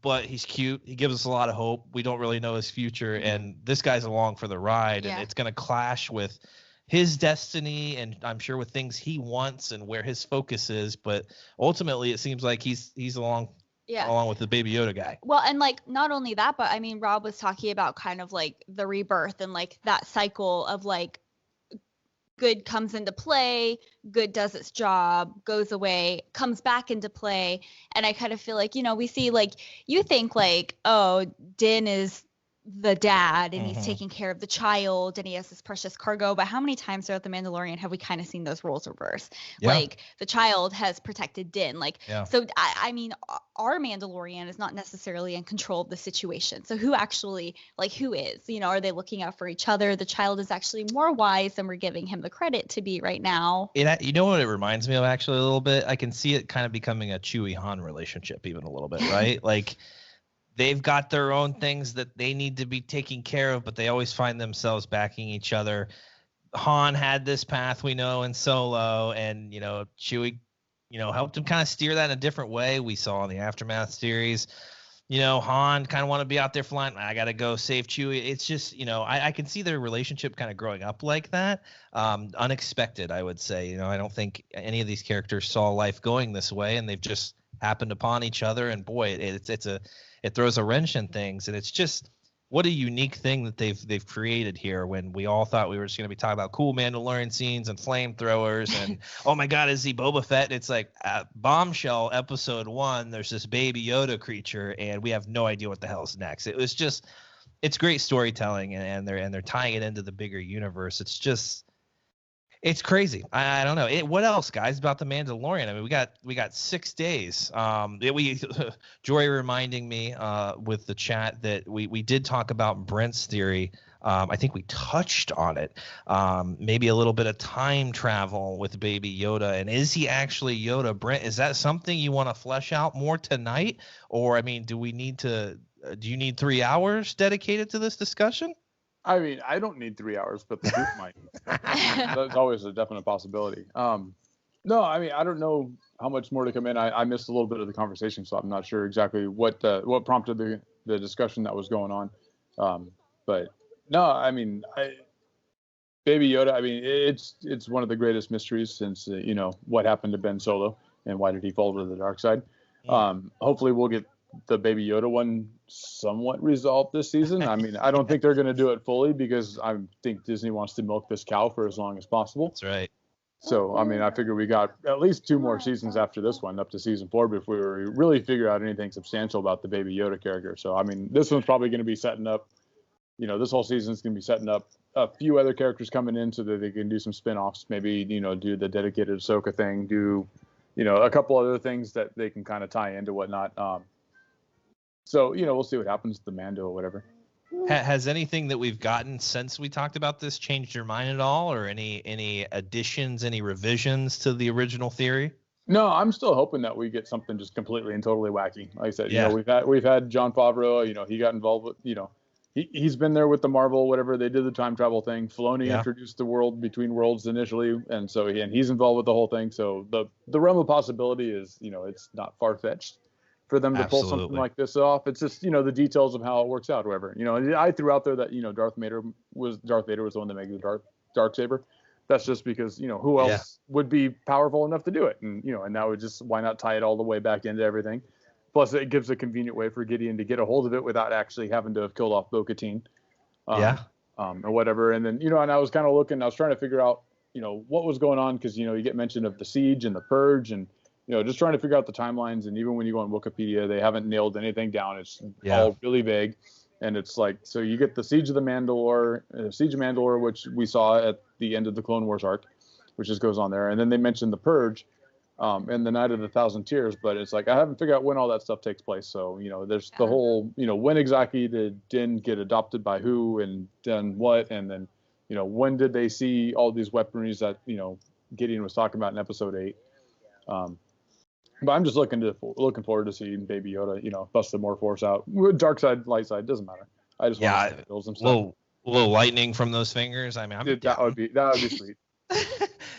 but he's cute. He gives us a lot of hope. We don't really know his future, and this guy's along for the ride, and it's going to clash with his destiny, and I'm sure with things he wants and where his focus is. But ultimately, it seems like he's along with the Baby Yoda guy. Well, and like not only that, but I mean, Rob was talking about kind of like the rebirth and like that cycle of like good comes into play, good does its job, goes away, comes back into play. And I kind of feel like, we see like, you think like, oh, Din is the dad and he's taking care of the child and he has this precious cargo. But how many times throughout The Mandalorian have we kind of seen those roles reverse? Yeah. Like the child has protected Din. So I mean, our Mandalorian is not necessarily in control of the situation. So who actually, who is, are they looking out for each other? The child is actually more wise than we're giving him the credit to be right now. You know what it reminds me of actually a little bit? I can see it kind of becoming a Chewie Han relationship even a little bit, right? Like, they've got their own things that they need to be taking care of, but they always find themselves backing each other. Han had this path, we know, in Solo, and, Chewie, helped him kind of steer that in a different way. We saw in the Aftermath series, Han kind of want to be out there flying. I got to go save Chewie. It's just, I can see their relationship kind of growing up like that. Unexpected, I would say. I don't think any of these characters saw life going this way, and they've just happened upon each other. And boy, it throws a wrench in things, and it's just what a unique thing that they've created here. When we all thought we were just going to be talking about cool Mandalorian scenes and flamethrowers, and oh my God, is he Boba Fett? And it's like Bombshell episode 1. There's this Baby Yoda creature, and we have no idea what the hell is next. It's great storytelling, and they're tying it into the bigger universe. It's crazy. I don't know. What else, guys, about The Mandalorian? I mean, we got 6 days. Jory reminding me with the chat that we did talk about Brent's theory. I think we touched on it. Maybe a little bit of time travel with Baby Yoda. And is he actually Yoda? Brent, is that something you want to flesh out more tonight? Or, I mean, do you need 3 hours dedicated to this discussion? I mean, I don't need 3 hours, but the group might. That's always a definite possibility. No, I mean, I don't know how much more to come in. I missed a little bit of the conversation, so I'm not sure exactly what prompted the discussion that was going on. But no, I mean, Baby Yoda. I mean, it's one of the greatest mysteries since what happened to Ben Solo and why did he fall to the dark side. Hopefully, we'll get the Baby Yoda one somewhat resolved this season. I mean, I don't think they're going to do it fully because I think Disney wants to milk this cow for as long as possible. That's right. So, I mean, I figure we got at least 2 more seasons after this one, up to season 4, before we really figure out anything substantial about the Baby Yoda character. So, I mean, this one's probably going to be setting up, this whole season's going to be setting up a few other characters coming in so that they can do some spin-offs, maybe, do the dedicated Ahsoka thing, do, a couple other things that they can kind of tie into whatnot. So, we'll see what happens to the Mando or whatever. Has anything that we've gotten since we talked about this changed your mind at all, or any additions, any revisions to the original theory? No, I'm still hoping that we get something just completely and totally wacky. Like I said, we've had Jon Favreau, he got involved with, he's been there with the Marvel, whatever. They did the time travel thing. Filoni introduced the world between worlds initially, and he's involved with the whole thing. So the realm of possibility is, it's not far-fetched. for them to pull something Absolutely. like this off. It's just, the details of how it works out, whoever. And I threw out there that, Darth Vader was the one that made the dark saber. That's just because, who else would be powerful enough to do it? And, and that would just, why not tie it all the way back into everything? Plus, it gives a convenient way for Gideon to get a hold of it without actually having to have killed off Bo-Katan. Or whatever. And then, and I was kind of looking, I was trying to figure out, what was going on, because, you get mention of the siege and the purge, and, just trying to figure out the timelines. And even when you go on Wikipedia, they haven't nailed anything down. It's all really vague. And it's like, so you get the Siege of Mandalore, which we saw at the end of the Clone Wars arc, which just goes on there. And then they mentioned the Purge, and the Night of the Thousand Tears. But it's like, I haven't figured out when all that stuff takes place. So, there's the whole, when exactly did Din get adopted by who and done what? And then, when did they see all these weaponries that, Gideon was talking about in episode 8? But I'm just looking forward to seeing Baby Yoda, bust some more Force out. Dark side, light side, doesn't matter. I just want to see kills himself. Little lightning from those fingers. I mean, that would be sweet.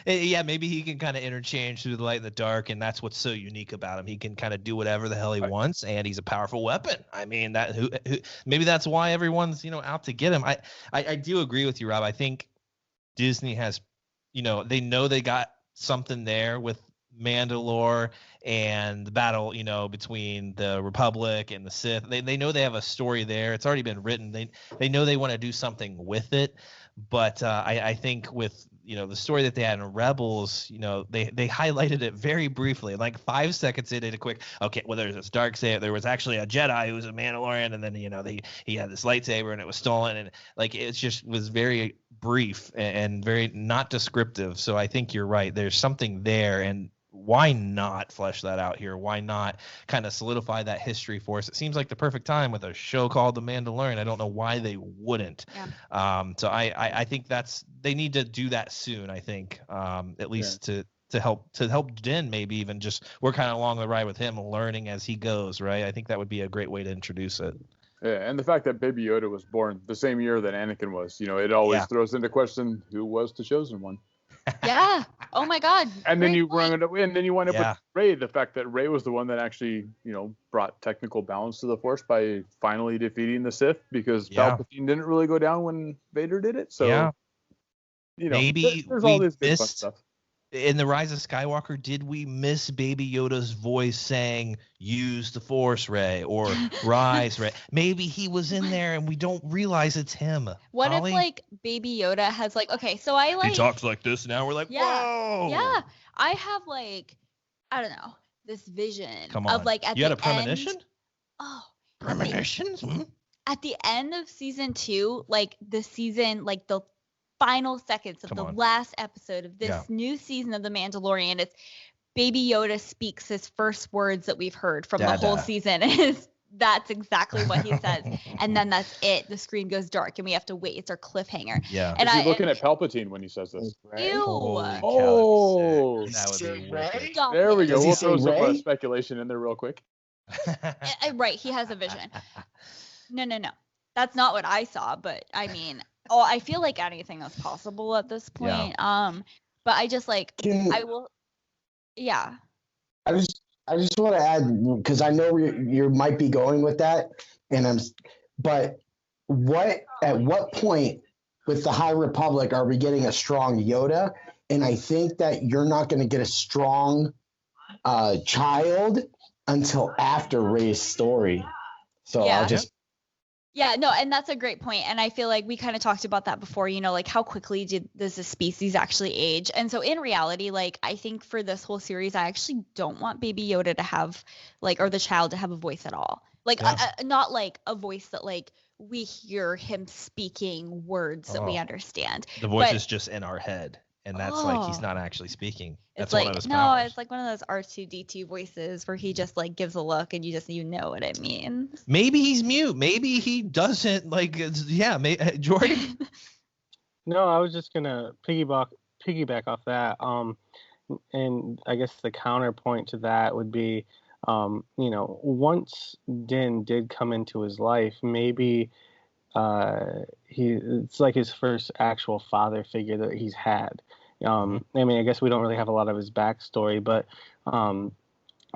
Yeah, maybe he can kind of interchange through the light and the dark, and that's what's so unique about him. He can kind of do whatever the hell he wants, and he's a powerful weapon. I mean, maybe that's why everyone's out to get him. I do agree with you, Rob. I think Disney has, they know they got something there with Mandalore and the battle, between the Republic and the Sith. They know they have a story there. It's already been written. They know they want to do something with it. But I think with the story that they had in Rebels, they highlighted it very briefly, like 5 seconds in, a quick, okay, well, there's this dark saber. There was actually a Jedi who was a Mandalorian, and then he had this lightsaber and it was stolen, and like it just was very brief and very not descriptive. So I think you're right. There's something there, and why not flesh that out here? Why not kind of solidify that history for us? It seems like the perfect time with a show called The Mandalorian. I don't know why they wouldn't. Yeah. So I think they need to do that soon. I think at least to help Din, maybe even just we're kind of along the ride with him, learning as he goes. Right. I think that would be a great way to introduce it. Yeah, and the fact that Baby Yoda was born the same year that Anakin was, it always throws into question who was the chosen one. Yeah. Oh my God. And then you wind up with Rey. The fact that Rey was the one that actually, brought technical balance to the Force by finally defeating the Sith, because Palpatine didn't really go down when Vader did it. So, maybe there's all this good fun stuff. In The Rise of Skywalker, did we miss Baby Yoda's voice saying, use the Force, Rey, or rise, Rey? Maybe he was in there and we don't realize it's him. What Holly? If, like, Baby Yoda has, like, okay, so he talks like this now. We're like, whoa. Yeah. I have, like, I don't know, this vision of, like, at you the had a premonition? End, premonitions? At the end of season 2, like, the season, like, the final seconds of last episode of this new season of The Mandalorian, it's Baby Yoda speaks his first words that we've heard from the whole season. That's exactly what he says. And then that's it. The screen goes dark and we have to wait. It's our cliffhanger. Yeah. And he's looking at Palpatine when he says this. Ew. Oh. That would be wicked. There we go. We'll throw some speculation in there real quick. Right. He has a vision. No. That's not what I saw, but I mean, I feel like anything is possible at this point. Yeah. But I just like I will. Yeah. I just want to add, because I know you might be going with that, but at what point with the High Republic are we getting a strong Yoda? And I think that you're not going to get a strong child until after Rey's story. So I'll just. Yeah, no, and that's a great point. And I feel like we kind of talked about that before, like how quickly does the species actually age? And so in reality, like I think for this whole series, I actually don't want Baby Yoda to have or the child to have a voice at all. Like not like a voice that like we hear him speaking words that we understand. The voice is just in our head. And that's like he's not actually speaking. That's like one of his powers. It's like one of those R2-D2 voices where he just like gives a look and you know what it means. Maybe he's mute. Maybe he doesn't Jordan. No, I was just gonna piggyback off that. And I guess the counterpoint to that would be, once Din did come into his life, maybe it's like his first actual father figure that he's had. I mean, I guess we don't really have a lot of his backstory, but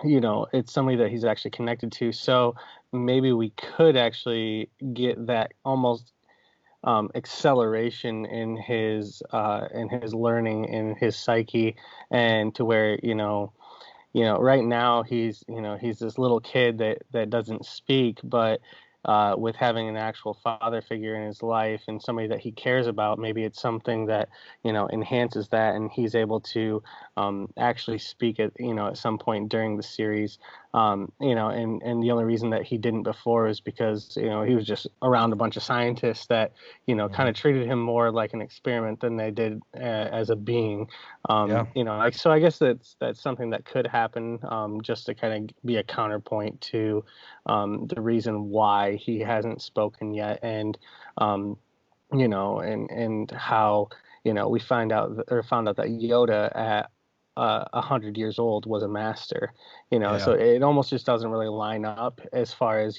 it's somebody that he's actually connected to. So maybe we could actually get that almost acceleration in his learning, in his psyche, and to where right now he's this little kid that doesn't speak, but with having an actual father figure in his life and somebody that he cares about, maybe it's something that enhances that, and he's able to actually speak at some point during the series. And the only reason that he didn't before is because he was just around a bunch of scientists that kind of treated him more like an experiment than they did as a being. So I guess that's something that could happen, just to kind of be a counterpoint to the reason why he hasn't spoken yet, and and how we found out that Yoda at 100 years old was a master. So it almost just doesn't really line up as far as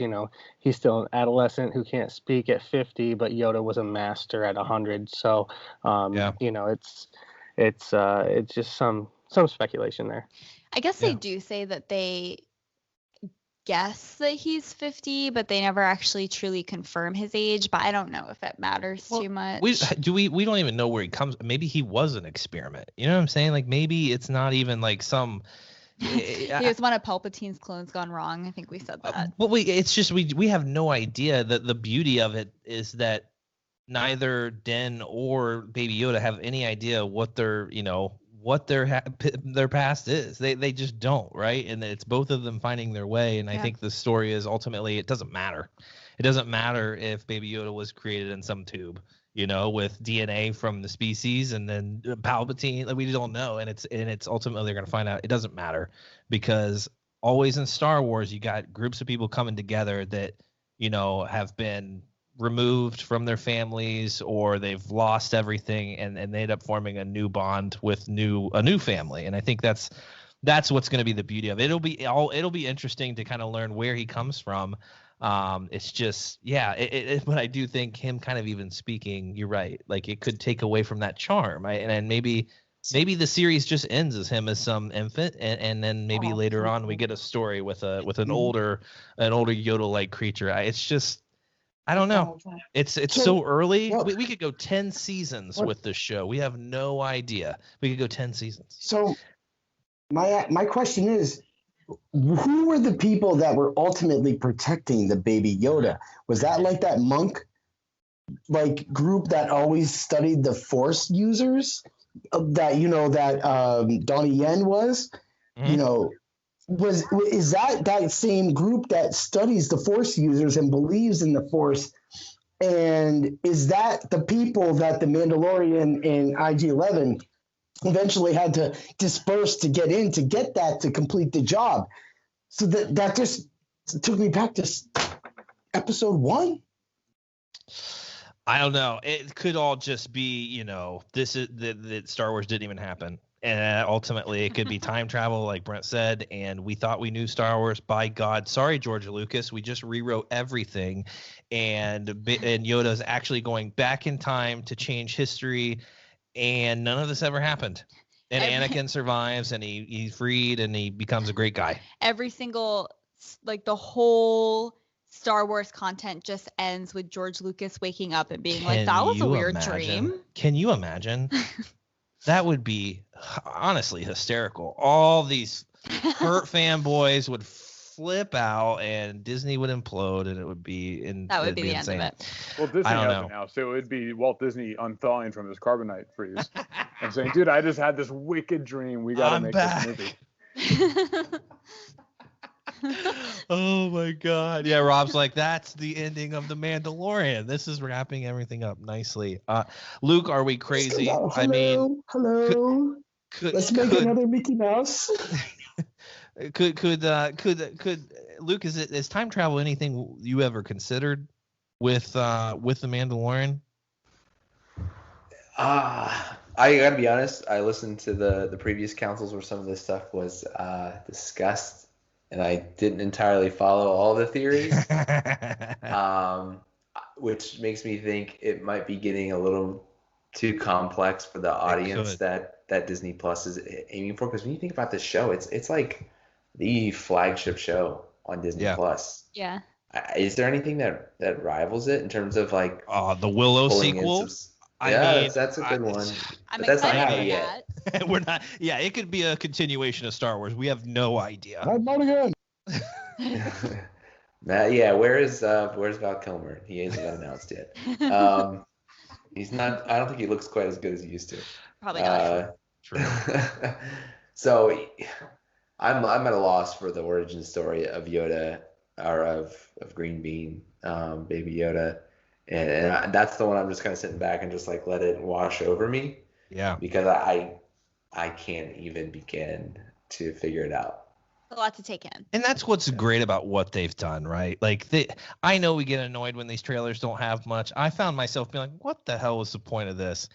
he's still an adolescent who can't speak at 50, but Yoda was a master at 100. So it's just some speculation there. I guess they do say that they guess that he's 50, but they never actually truly confirm his age. But I don't know if it matters too much. We don't even know where he comes. Maybe he was an experiment. You know what I'm saying? Like maybe it's not even like some. He was one of Palpatine's clones gone wrong. I think we said that. But it's just we have no idea. That the beauty of it is that neither Den or Baby Yoda have any idea what their past is. They just don't, right? And it's both of them finding their way. And I think the story is ultimately it doesn't matter. It doesn't matter if Baby Yoda was created in some tube, with DNA from the species, and then Palpatine. Like, we don't know, and it's ultimately they're gonna find out. It doesn't matter, because always in Star Wars you got groups of people coming together that have been removed from their families, or they've lost everything, and they end up forming a new bond with a new family. And I think that's what's going to be the beauty of it. It'll be interesting to kind of learn where he comes from. It's just but I do think him kind of even speaking, you're right, like it could take away from that charm, and maybe the series just ends as him as some infant, and then maybe later on we get a story with an older Yoda-like creature. It's just, I don't know. It's so early. We could go 10 seasons with this show. We have no idea. We could go 10 seasons. So my question is, who were the people that were ultimately protecting the Baby Yoda? Was that like that monk group that always studied the Force users that Donnie Yen was? Mm-hmm. Is that same group that studies the Force users and believes in the Force? And is that the people that the Mandalorian and IG-11 eventually had to disperse to get that to complete the job? So that just took me back to episode 1. I don't know. It could all just be, this is that Star Wars didn't even happen. And ultimately, it could be time travel, like Brent said. And we thought we knew Star Wars. By God, sorry, George Lucas. We just rewrote everything. And Yoda's actually going back in time to change history. And none of this ever happened. And Anakin survives, and he's freed, and he becomes a great guy. Every single, the whole Star Wars content just ends with George Lucas waking up and being like, that was a weird dream. Can you imagine? That would be honestly hysterical. All these hurt fanboys would flip out, and Disney would implode, and it would be the insane. end of it. Well, Disney has it now, so it would be Walt Disney unthawing from his carbonite freeze and saying, "Dude, I just had this wicked dream. We got to make this movie." Oh my God. Yeah, Rob's like, that's the ending of The Mandalorian. This is wrapping everything up nicely. Luke, are we crazy? Hello. Let's make another Mickey Mouse. Could Luke, is time travel anything you ever considered with The Mandalorian? I gotta be honest, I listened to the previous councils where some of this stuff was discussed, and I didn't entirely follow all the theories, which makes me think it might be getting a little too complex for the audience that Disney Plus is aiming for. Because when you think about this show, it's like the flagship show on Disney Yeah. Plus. Yeah. Is there anything that rivals it in terms of like The Willow pulling in sequel. some? I Yeah, mean, that's a good one. I'm But that's not excited out for yet. that. We're not. Yeah, it could be a continuation of Star Wars. We have no idea. I'm out again. Yeah, where's Val Kilmer? He hasn't been announced yet. He's not. I don't think he looks quite as good as he used to. Probably not. True. So I'm at a loss for the origin story of Yoda or of Green Bean, Baby Yoda, and that's the one I'm just kind of sitting back and just like let it wash over me Yeah. because I can't even begin to figure it out. A lot to take in. And that's what's great about what they've done, right? Like I know we get annoyed when these trailers don't have much. I found myself being like, what the hell was the point of this?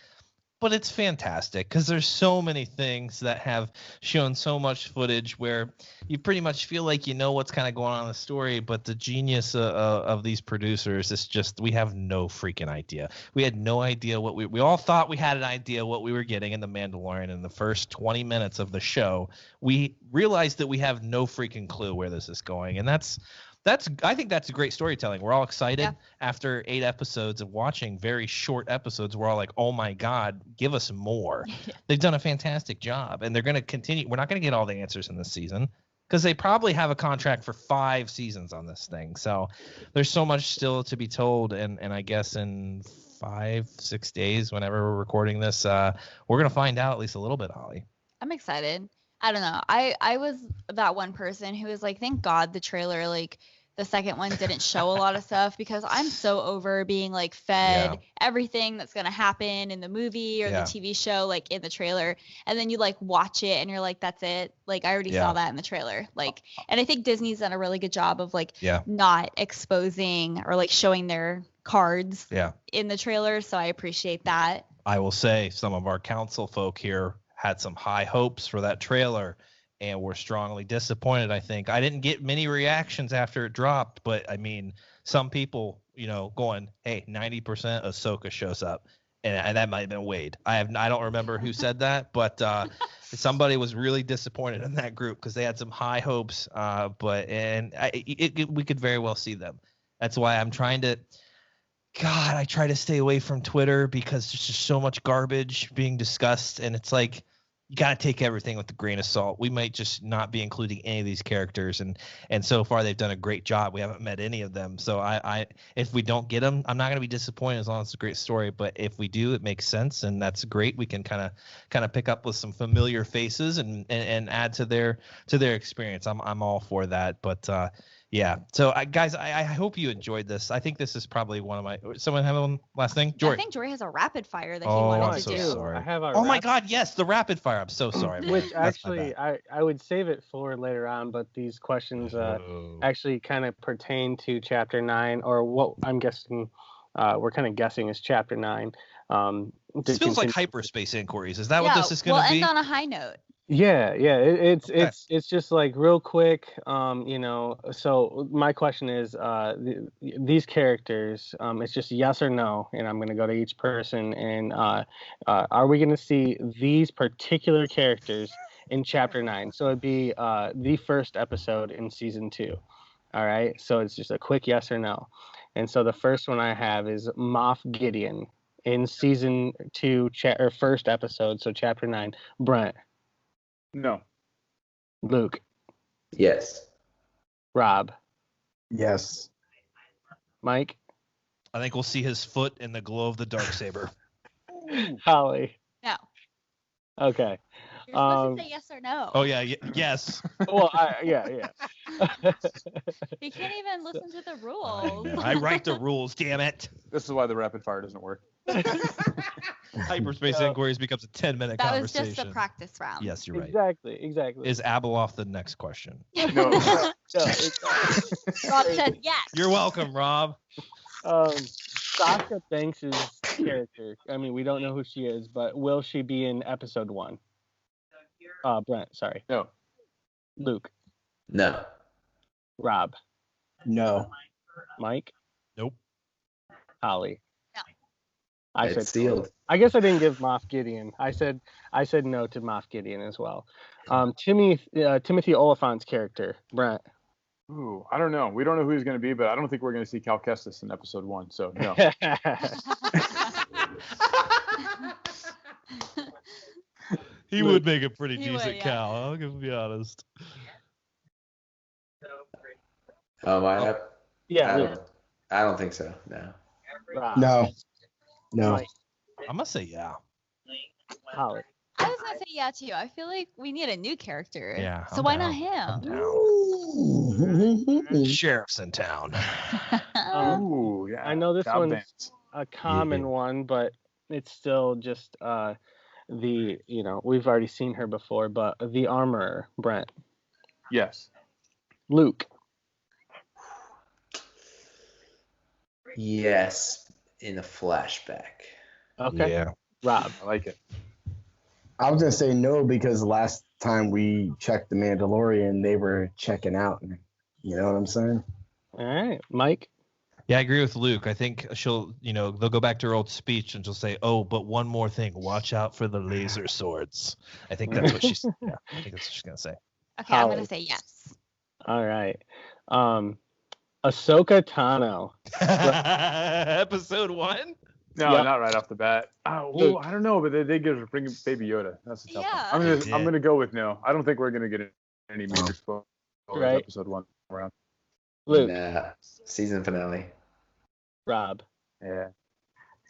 But it's fantastic because there's so many things that have shown so much footage where you pretty much feel like you know what's kind of going on in the story, but the genius of these producers is just we have no freaking idea. We had no idea what we all thought we had an idea what we were getting in The Mandalorian. In the first 20 minutes of the show, we realized that we have no freaking clue where this is going, and that's I think that's great storytelling. We're all excited after 8 episodes of watching very short episodes. We're all like, oh my God, give us more. They've done a fantastic job, and they're going to continue. We're not going to get all the answers in this season because they probably have a contract for 5 seasons on this thing. So there's so much still to be told. And I guess in 5-6 days, whenever we're recording this, we're going to find out at least a little bit, Holly. I'm excited. I don't know. I was that one person who was like, thank God the trailer, like the second one didn't show a lot of stuff because I'm so over being like fed everything that's going to happen in the movie or the TV show, like in the trailer. And then you like watch it and you're like, that's it. Like I already saw that in the trailer. Like, and I think Disney's done a really good job of like not exposing or like showing their cards in the trailer. So I appreciate that. I will say some of our council folk here had some high hopes for that trailer and were strongly disappointed. I think I didn't get many reactions after it dropped, but I mean, some people, going, hey, 90% Ahsoka shows up, and that might have been Wade. I don't remember who said that, but somebody was really disappointed in that group because they had some high hopes, we could very well see them. That's why I'm trying to. God, I try to stay away from Twitter because there's just so much garbage being discussed, and it's like you got to take everything with a grain of salt. We might just not be including any of these characters, and so far they've done a great job. We haven't met any of them, so I if we don't get them, I'm not going to be disappointed as long as it's a great story. But if we do, it makes sense, and that's great. We can kind of pick up with some familiar faces and add to their experience. I'm all for that, but. Yeah. So, guys, I hope you enjoyed this. I think this is probably one of my. Someone have one last thing? Jory. I think Jory has a rapid fire that he wanted to do. Sorry. I have my God! Yes, the rapid fire. I'm so sorry. Man. Which actually, I would save it for later on, but these questions actually kind of pertain to Chapter 9, or what I'm guessing. We're kind of guessing is Chapter 9. This feels like hyperspace inquiries. Is that what this is going to be? We'll end on a high note. Yeah, it's just like real quick, so my question is, these characters, it's just yes or no, and I'm going to go to each person, and are we going to see these particular characters in Chapter 9? So it'd be the first episode in Season 2, all right? So it's just a quick yes or no. And so the first one I have is Moff Gideon in Season 2, first episode, so Chapter 9. Brent. No. Luke. Yes. Rob. Yes. Mike. I think we'll see his foot in the glow of the darksaber. Holly. No. Okay. You're supposed to say yes or no. Oh yeah, yes. Well, yeah. He can't even listen to the rules. I write the rules, damn it. This is why the rapid fire doesn't work. Hyperspace inquiries becomes a 10-minute conversation. That was just a practice round. Yes, you're right. Exactly. Is Abeloth the next question? No. Rob said yes. You're welcome, Rob. Sasha Banks' character. I mean, we don't know who she is, but will she be in episode 1? Brent, sorry. No. Luke. No. Rob. No. Mike. Nope. Holly. No. I said sealed. I guess I didn't give Moff Gideon. I said no to Moff Gideon as well. Timothy Oliphant's character, Brent. Ooh, I don't know. We don't know who he's going to be, but I don't think we're going to see Cal Kestis in episode 1. So no. He would make a pretty He decent would, yeah. Cal. I'm gonna be honest. Yeah. I don't think so. No. Rob. No. Mike, I'm gonna say yeah. Holly. I was gonna say yeah too. I feel like we need a new character. Yeah. So I'm why down. not him? I'm down. Sheriff's in town. Ooh, yeah. I know this Cobb one's Vance. a common one, but it's still just we've already seen her before, but the armorer, Brent. Yes. Luke. Yes, in a flashback. Okay. Yeah. Rob. I like it. I was gonna say no because last time we checked the Mandalorian, they were checking out. You know what I'm saying? All right. Mike. Yeah, I agree with Luke. I think they'll go back to her old speech and she'll say, "Oh, but one more thing, watch out for the laser swords." I think that's what she's. Yeah, I think that's what she's gonna say. Okay, I'm Holly. gonna say yes. All right. Ahsoka Tano. Episode 1. No, Yep. not right off the bat. Well, I don't know, but they did bring Baby Yoda. That's a tough Yeah. one. Yeah. I'm gonna go with no. I don't think we're gonna get any major spoilers Right. episode 1 around. Luke. Nah. Season finale. Rob. Yeah.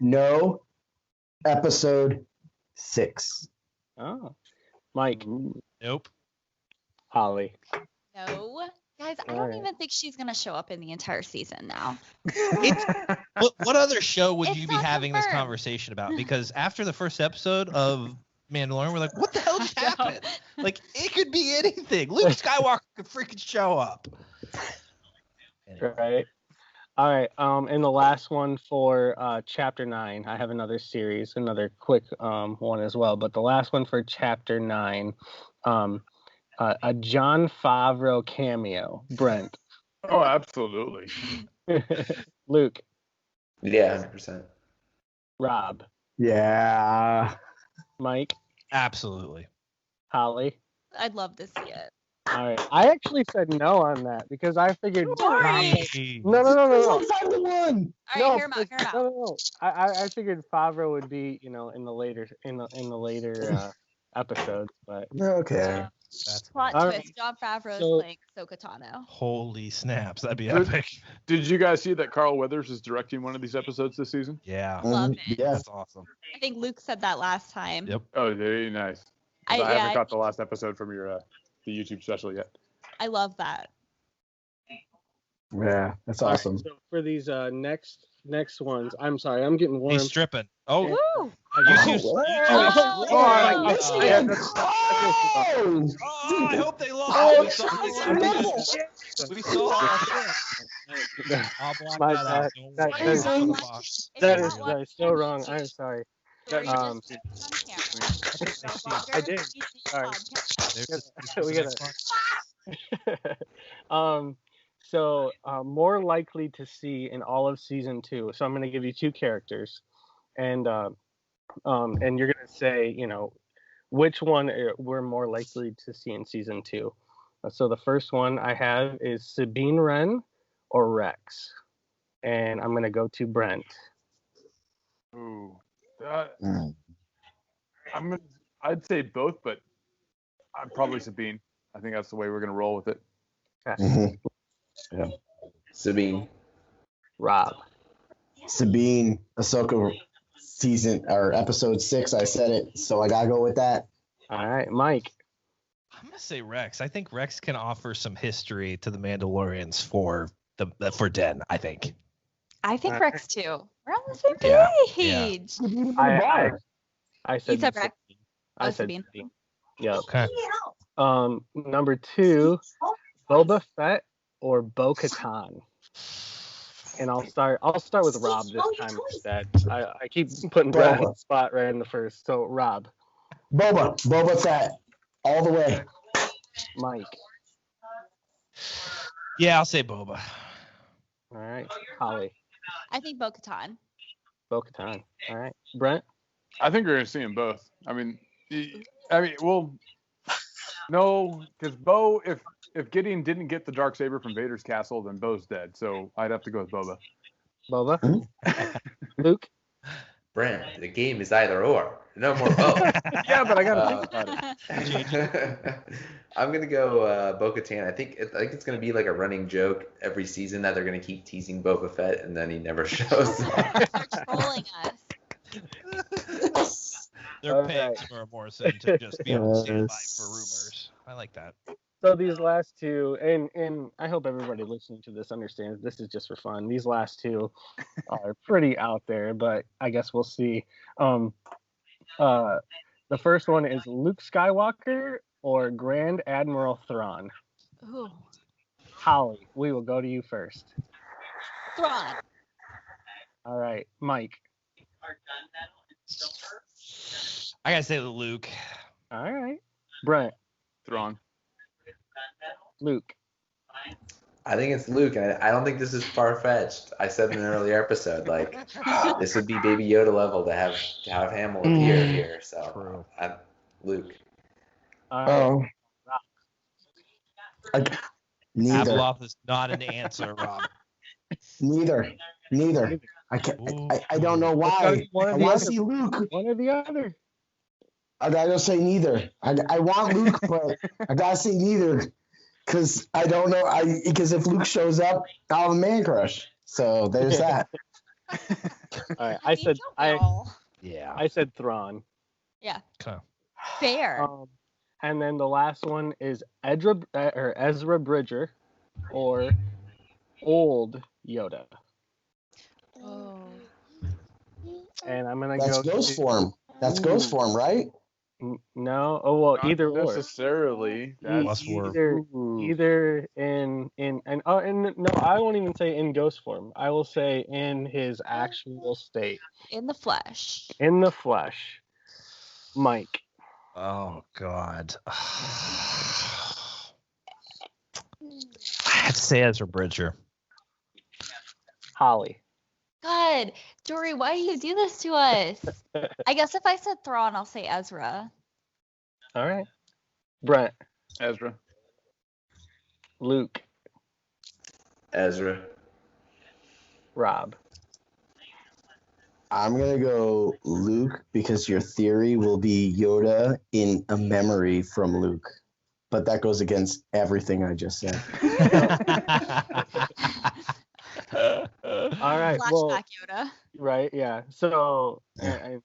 No. Episode 6. Oh. Mike. Nope. Holly. No. Guys, I All don't right. even think she's gonna show up in the entire season now. What other show would It's you be not having this confirmed. conversation about? Because after the first episode of Mandalorian, we're like, what the hell just I know. happened? Like, it could be anything. Luke Skywalker could freaking show up. Anyway. Right. All right. And the last one for chapter 9. I have another series, another quick one as well. But the last one for chapter 9, a John Favreau cameo. Brent. Oh, absolutely. Luke. Yeah, 100%. Rob. Yeah. Mike. Absolutely. Holly. I'd love to see it. All right. I actually said no on that because I figured. Hey. No. 5-1. All No, right, hear him out. because- no. I figured Favreau would be, in the later episodes, but Okay. That's Plot All twist: right. John Favreau is So- playing Ahsoka Tano. holy snaps. That'd be Good. epic. Did you guys see that Carl Weathers is directing one of these episodes this season? Yeah. Love it. Yeah. That's awesome. I think Luke said that last time. Yep. Oh, very nice. 'Cause I yeah, haven't got the last episode from your the YouTube special yet. I love that. Yeah. That's all right, awesome. so for these next ones, I'm sorry, I'm getting warm. He's stripping. Oh, Woo! you see? Oh, I hope they lost. Oh, We saw- it's we saw. I'll block My that bad. out. Don't That- worry. that is- It's on the box. If That you're is not watching so on wrong. YouTube, I'm sorry. Dory um, just did it on camera. I did. Sorry. There's We the gotta- next one. So more likely to see in all of season 2. So I'm going to give you 2 characters, and you're going to say, which one we're more likely to see in season 2. So the first one I have is Sabine Wren or Rex, and I'm going to go to Brent. Ooh. Mm. I'd say both, but I'm probably Sabine. I think that's the way we're gonna roll with it. Mhm. Sabine. Rob. Sabine, Ahsoka season or episode 6. I said it, so I gotta go with that. All right, Mike. I'm gonna say Rex. I think Rex can offer some history to the Mandalorians for Den. I think. I think Rex too. We're on the same Yeah, page. I said You said Rex. I Oh, said Sabine. Sabine. Yep. Okay. Number 2, Boba Fett or Bo-Katan. And I'll start with Rob this time instead. I keep putting Brad on the spot right in the first. So Rob. Boba Fett, all the way. Mike. Yeah, I'll say Boba. All right. Holly. I think Bo-Katan. Bo-Katan. All right, Brent. I think we're gonna see them both. Well, no, because Bo, if Gideon didn't get the Darksaber from Vader's castle, then Bo's dead. So I'd have to go with Boba. Boba. Luke. Brent, the game is either or. No more both. Yeah, but I gotta think about it. I'm gonna go Bo-Katan. I think it's gonna be like a running joke every season that they're gonna keep teasing Boba Fett, and then he never shows up. They're trolling us. They're paying Tamara Morrison to just be on standby for rumors. I like that. So these last two, and I hope everybody listening to this understands this is just for fun. These last two are pretty out there, but I guess we'll see. The first one is Luke Skywalker or Grand Admiral Thrawn. Ooh. Holly, we will go to you first. Thrawn. All right, Mike. I gotta say Luke. All right, Brent. Thrawn. Luke. I think it's Luke, and I don't think this is far-fetched. I said in an earlier episode, like, this would be Baby Yoda level to have Hamill appear here. So, True. Luke. Oh. Neither. Abeloth is not an answer, Rob. Neither. I can't. I don't know why. I want to see Luke. One or the other. I gotta say neither. I want Luke, but I gotta say neither. Because I don't know. Because if Luke shows up, I'll have a man crush. So there's that. All right. I said Thrawn. Yeah. Okay. Fair. And then the last one is Ezra Bridger or old Yoda. Oh. And I'm gonna That's go. ghost form. That's ghost form, right? No. Oh well, Not either or. necessarily. Plus Either in no, I won't even say in ghost form. I will say in his actual state. In the flesh. In the flesh. Mike. Oh God. I have to say Ezra Bridger. Holly. God, Dory, why do you do this to us? I guess if I said Thrawn, I'll say Ezra. All right. Brent. Ezra. Luke. Ezra. Rob. I'm gonna go Luke because your theory will be Yoda in a memory from Luke, but that goes against everything I just said. All right. Flashback Yoda. Right. Yeah. So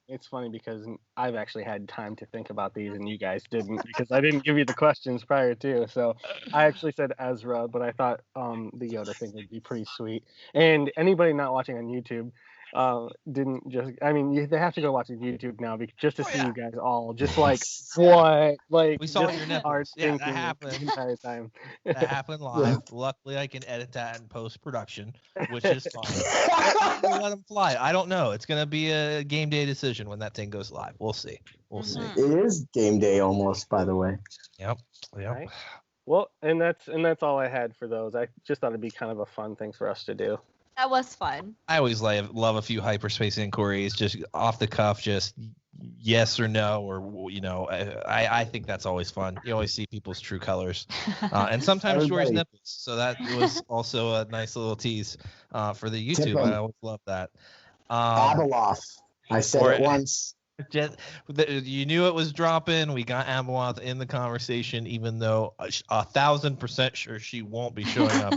it's funny because I've actually had time to think about these and you guys didn't because I didn't give you the questions prior to. So I actually said Ezra, but I thought the Yoda thing would be pretty sweet. And anybody not watching on YouTube didn't just. I mean, they have to go watch YouTube now just to see you guys all just like what like We saw just your nipples. are Yeah, that thinking happened. the entire time. That happened live. Luckily, I can edit that in post-production, which is fine. We'll let them fly. I don't know. It's gonna be a game day decision when that thing goes live. We'll see. We'll see. It is game day almost, by the way. Yep. Right. Well, and that's all I had for those. I just thought it'd be kind of a fun thing for us to do. That was fun. I always love a few hyperspace inquiries, just off the cuff, just yes or no, or I think that's always fun. You always see people's true colors, and sometimes Jory's nipples. So that was also a nice little tease for the YouTube. I always love that. Abeloth. I said it once. You knew it was dropping. We got Abeloth in the conversation, even though 1,000% sure she won't be showing up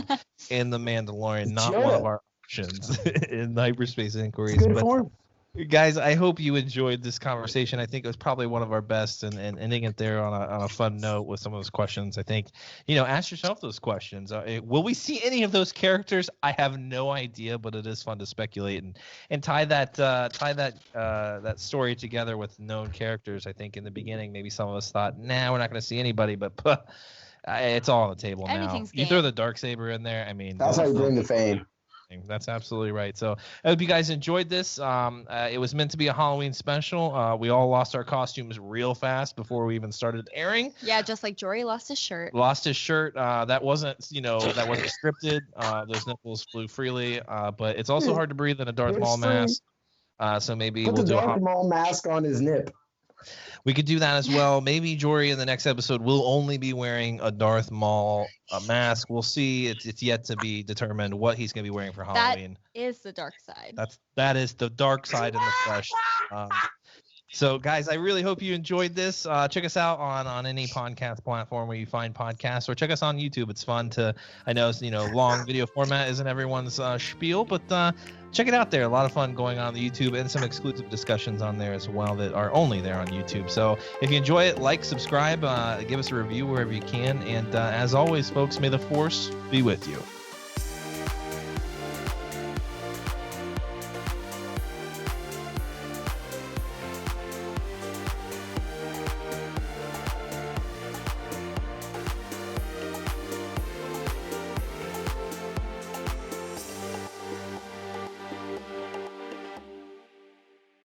in the Mandalorian. Not one of our options in the hyperspace inquiries. But guys, I hope you enjoyed this conversation. I think it was probably one of our best, and ending it there on a fun note with some of those questions. I think, ask yourself those questions. Will we see any of those characters? I have no idea, but it is fun to speculate and tie that story together with known characters. I think in the beginning, maybe some of us thought, nah, we're not going to see anybody, but it's all on the table now. You throw the Darksaber in there. I mean, that's how you bring the fame. That's absolutely right. So I hope you guys enjoyed this. It was meant to be a Halloween special. We all lost our costumes real fast before we even started airing. Yeah, just like Jory lost his shirt. That wasn't scripted. Those nipples flew freely. But it's also hard to breathe in a Darth Maul mask. So maybe Put we'll the do Darth Maul mask on his nip. We could do that as well. Maybe Jory in the next episode will only be wearing a Darth Maul mask. We'll see. It's yet to be determined what he's going to be wearing for Halloween. That is the dark side. That is the dark side in the flesh. So, guys, I really hope you enjoyed this. Check us out on any podcast platform where you find podcasts, or check us on YouTube. It's fun to, I know, long video format isn't everyone's spiel, but check it out there. A lot of fun going on the YouTube, and some exclusive discussions on there as well that are only there on YouTube. So if you enjoy it, like, subscribe, give us a review wherever you can. And as always, folks, may the Force be with you.